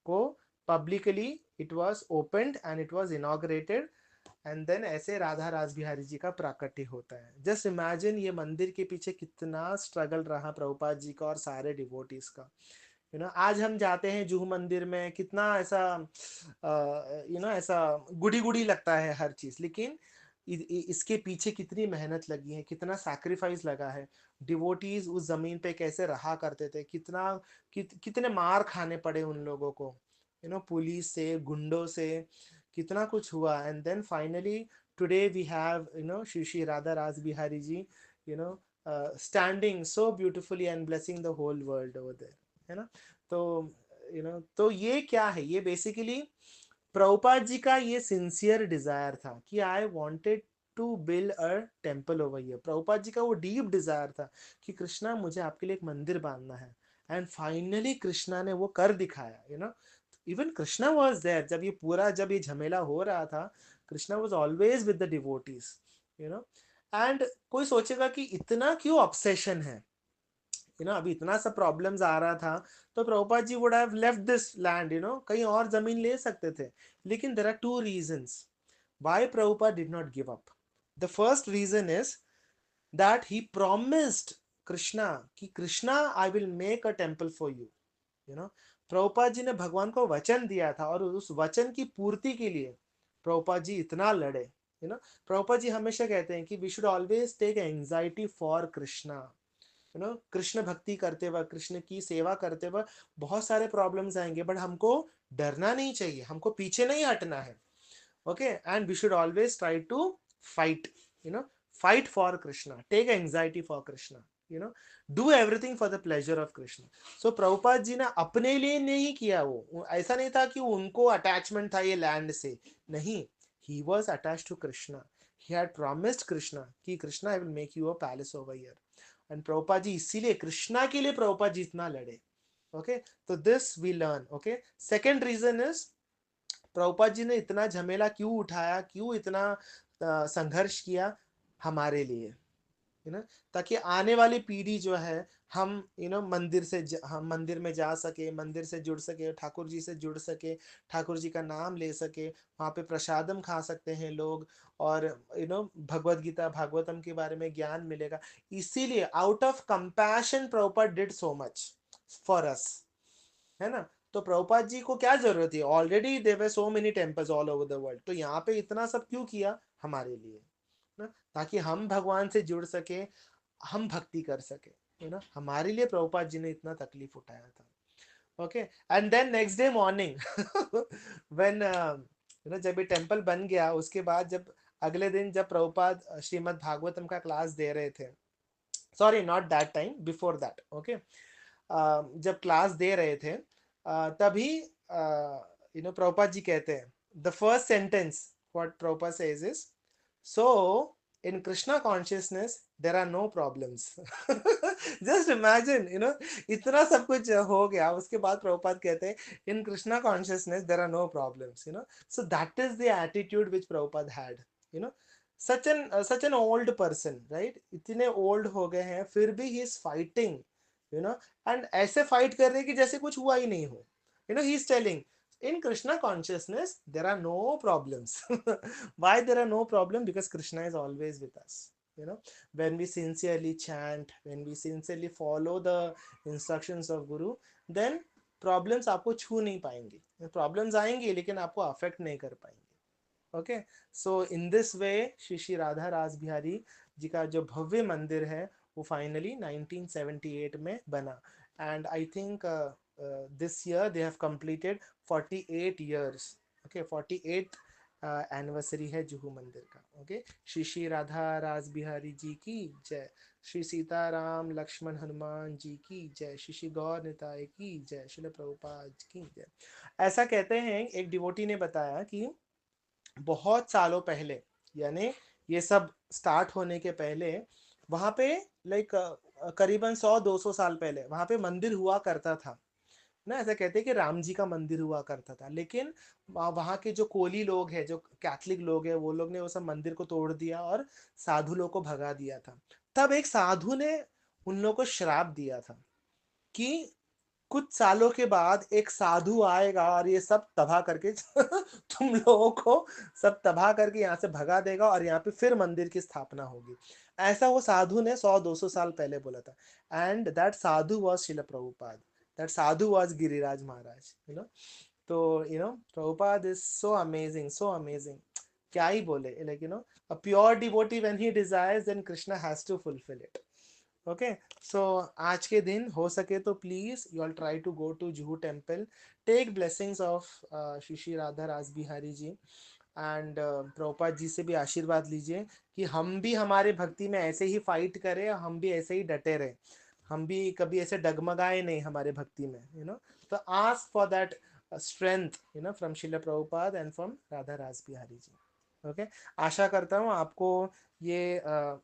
को publicly it was opened and it was inaugurated, and then ऐसे राधा रास बिहारी जी का प्राकट्य होता है। जस्ट इमेजिन ये मंदिर के पीछे कितना स्ट्रगल रहा प्रभुपाद जी का और सारे डिवोटीज का। आज हम जाते हैं जुहू मंदिर में, कितना ऐसा ऐसा गुड़ी गुड़ी लगता है हर चीज, लेकिन इसके पीछे कितनी मेहनत लगी है, कितना सैक्रिफाइस लगा है। डिवोटीज उस जमीन पे कैसे रहा करते थे, कितने मार खाने पड़े उन लोगों को, पुलिस से, गुंडों से, कितना कुछ हुआ। And then finally today we have Shri Shri Radha Ras Bihari ji you know standing so beautifully and blessing the whole world over there, है ना। तो तो ये क्या है, ये बेसिकली प्रभुपाद जी का ये सिंसियर डिजायर था कि I wanted to build a temple over here. Prabhupada ji का वो डीप डिजायर था कि कृष्णा मुझे आपके लिए एक मंदिर बांधना है, एंड फाइनली कृष्णा ने वो कर दिखाया। इवन कृष्णा वाज देयर जब जब ये झमेला हो रहा था। Krishna was always with the devotees, you know and कोई सोचेगा कि इतना क्यों ऑब्सेशन है, अभी इतना सा प्रॉब्लम्स आ रहा था, तो Prabhupada ji would have left this land, कहीं और जमीन ले सकते थे। लेकिन there are two reasons why Prabhupada did not give up. The first reason is that he promised Krishna कि Krishna I will make a temple for you. Prabhupada ji ने भगवान को वचन दिया था, और उस वचन की पूर्ति के लिए प्रभुपाद जी इतना लड़े। प्रभुपाद जी हमेशा कहते हैं कि we should always take anxiety for Krishna. Krishna भक्ति करते वक्त, कृष्ण की सेवा करते वक्त बहुत सारे प्रॉब्लम्स आएंगे, बट हमको डरना नहीं चाहिए, हमको पीछे नहीं हटना है। Okay, and we should always try to fight, fight for Krishna, take anxiety for Krishna, do everything for the pleasure of Krishna. So Prabhupada ji ने अपने लिए नहीं किया, वो ऐसा नहीं था कि उनको अटैचमेंट था ये लैंड से, नहीं। He was attach to Krishna. He had promised Krishna कि Krishna I will make you a palace over here. And Prabhupada ji इसीलिए कृष्णा के लिए प्रभुपाद जी इतना लड़े। ओके, तो this we learn. Okay, second reason is Prabhupada ji ने इतना झमेला क्यों उठाया, क्यों इतना संघर्ष किया हमारे लिए। यू नो, ताकि आने वाली पीढ़ी जो है हम हम मंदिर में जा सके, मंदिर से जुड़ सके, ठाकुर जी से जुड़ सके, ठाकुर जी का नाम ले सके, वहाँ पे प्रसादम खा सकते हैं लोग, और भगवत गीता भागवतम के बारे में ज्ञान मिलेगा। इसीलिए out of compassion Prabhupada did so much for us, है ना। तो प्रभुपाद जी को क्या जरूरत है, already there were so many temples all over the world, तो यहाँ पे इतना सब क्यों किया हमारे लिए ना, ताकि हम भगवान से जुड़ सके, हम भक्ति कर सके, है ना। हमारे लिए प्रभुपाद जी ने इतना तकलीफ उठाया था। Okay, and then next day morning when जब ये टेम्पल बन गया, उसके बाद जब अगले दिन जब प्रभुपाद श्रीमद् भागवतम का क्लास दे रहे थे, sorry not that time, before that, okay, जब क्लास दे रहे थे, तभी प्रभुपाद जी कहते हैं, the first sentence what Prabhupada says is, so in Krishna consciousness there are no problems. Just imagine, इतना सब कुछ हो गया, उसके बाद प्रभुपाद कहते हैं in Krishna consciousness there are no problems, so that is the attitude which Prabhupada had, you know such an old person, right, इतने old हो गए हैं फिर भी he is fighting, and ऐसे fight कर रहे हैं कि जैसे कुछ हुआ ही नहीं हो, he is telling in Krishna consciousness there are no problems. Why there are no problem? Because Krishna is always with us, when we sincerely chant, when we sincerely follow the instructions of Guru, then problems आपको छू नहीं पाएंगे, problems आएंगे लेकिन आपको affect नहीं कर पाएंगे। Okay, so in this way Shri Shri Radha Ras Bihari जी का जो भव्य मंदिर है वो फाइनली 1978 में बना, and I think this year they have completed 48 years, okay, 48 anniversary है जुहू मंदिर का। ओके, श्री श्री राधा रास बिहारी जी की जय, श्री सीताराम लक्ष्मण हनुमान जी की जय, श्री श्री गौर निताय की जय, श्रील प्रभुपाद की जय। ऐसा कहते हैं, एक डिवोटी ने बताया कि बहुत सालों पहले, यानी ये सब स्टार्ट होने के पहले, वहां पे लाइक करीबन 100-200 साल पहले वहां पे मंदिर हुआ करता था ना। ऐसा कहते हैं कि राम जी का मंदिर हुआ करता था, लेकिन वहाँ के जो कोली लोग हैं, जो कैथलिक लोग हैं, वो लोग ने वो सब मंदिर को तोड़ दिया और साधु लोग को भगा दिया था। तब एक साधु ने उन लोगों को श्राप दिया था कि कुछ सालों के बाद एक साधु आएगा और ये सब तबाह करके तुम लोगों को सब तबाह करके यहाँ से भगा देगा और यहाँ पे फिर मंदिर की स्थापना होगी। ऐसा वो साधु ने 100-200 साल पहले बोला था, and that sadhu was Srila Prabhupada, that sadhu was Giriraj Maharaj, तो Prabhupada is so amazing, so amazing, क्या ही बोले, like a pure devotee when he desires, then Krishna has to fulfill it. Okay, so आज के दिन हो सके तो please you all try to go to Juhu temple, take blessings of Shri Shri Radha Ras Bihari ji, and Prabhupada ji से भी आशीर्वाद लीजिए कि हम भी हमारे भक्ति में ऐसे ही फाइट करें, हम भी ऐसे ही डटे रहे, हम भी कभी ऐसे डगमगाए नहीं हमारे भक्ति में, तो ask for that strength, from Shila Prabhupada and from Radha Ras Bihari ji. Okay, आशा करता हूँ आपको ये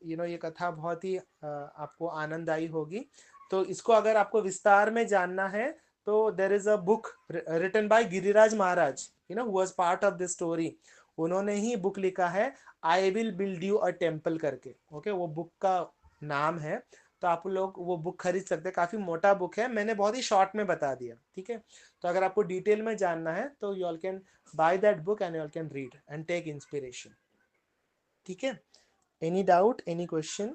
ये कथा बहुत ही आपको आनंददायी होगी। तो इसको अगर आपको विस्तार में जानना है तो there is a book written by Giriraj Maharaj, who was part of this story. उन्होंने ही बुक लिखा है, I will build you a temple करके। ओके, वो बुक का नाम है, तो आप लोग वो बुक खरीद सकते हैं। काफी मोटा बुक है, मैंने बहुत ही शॉर्ट में बता दिया, ठीक है। तो अगर आपको डिटेल में जानना है तो you all can buy that book and you all can read and take inspiration, ठीक है। Any doubt, any question?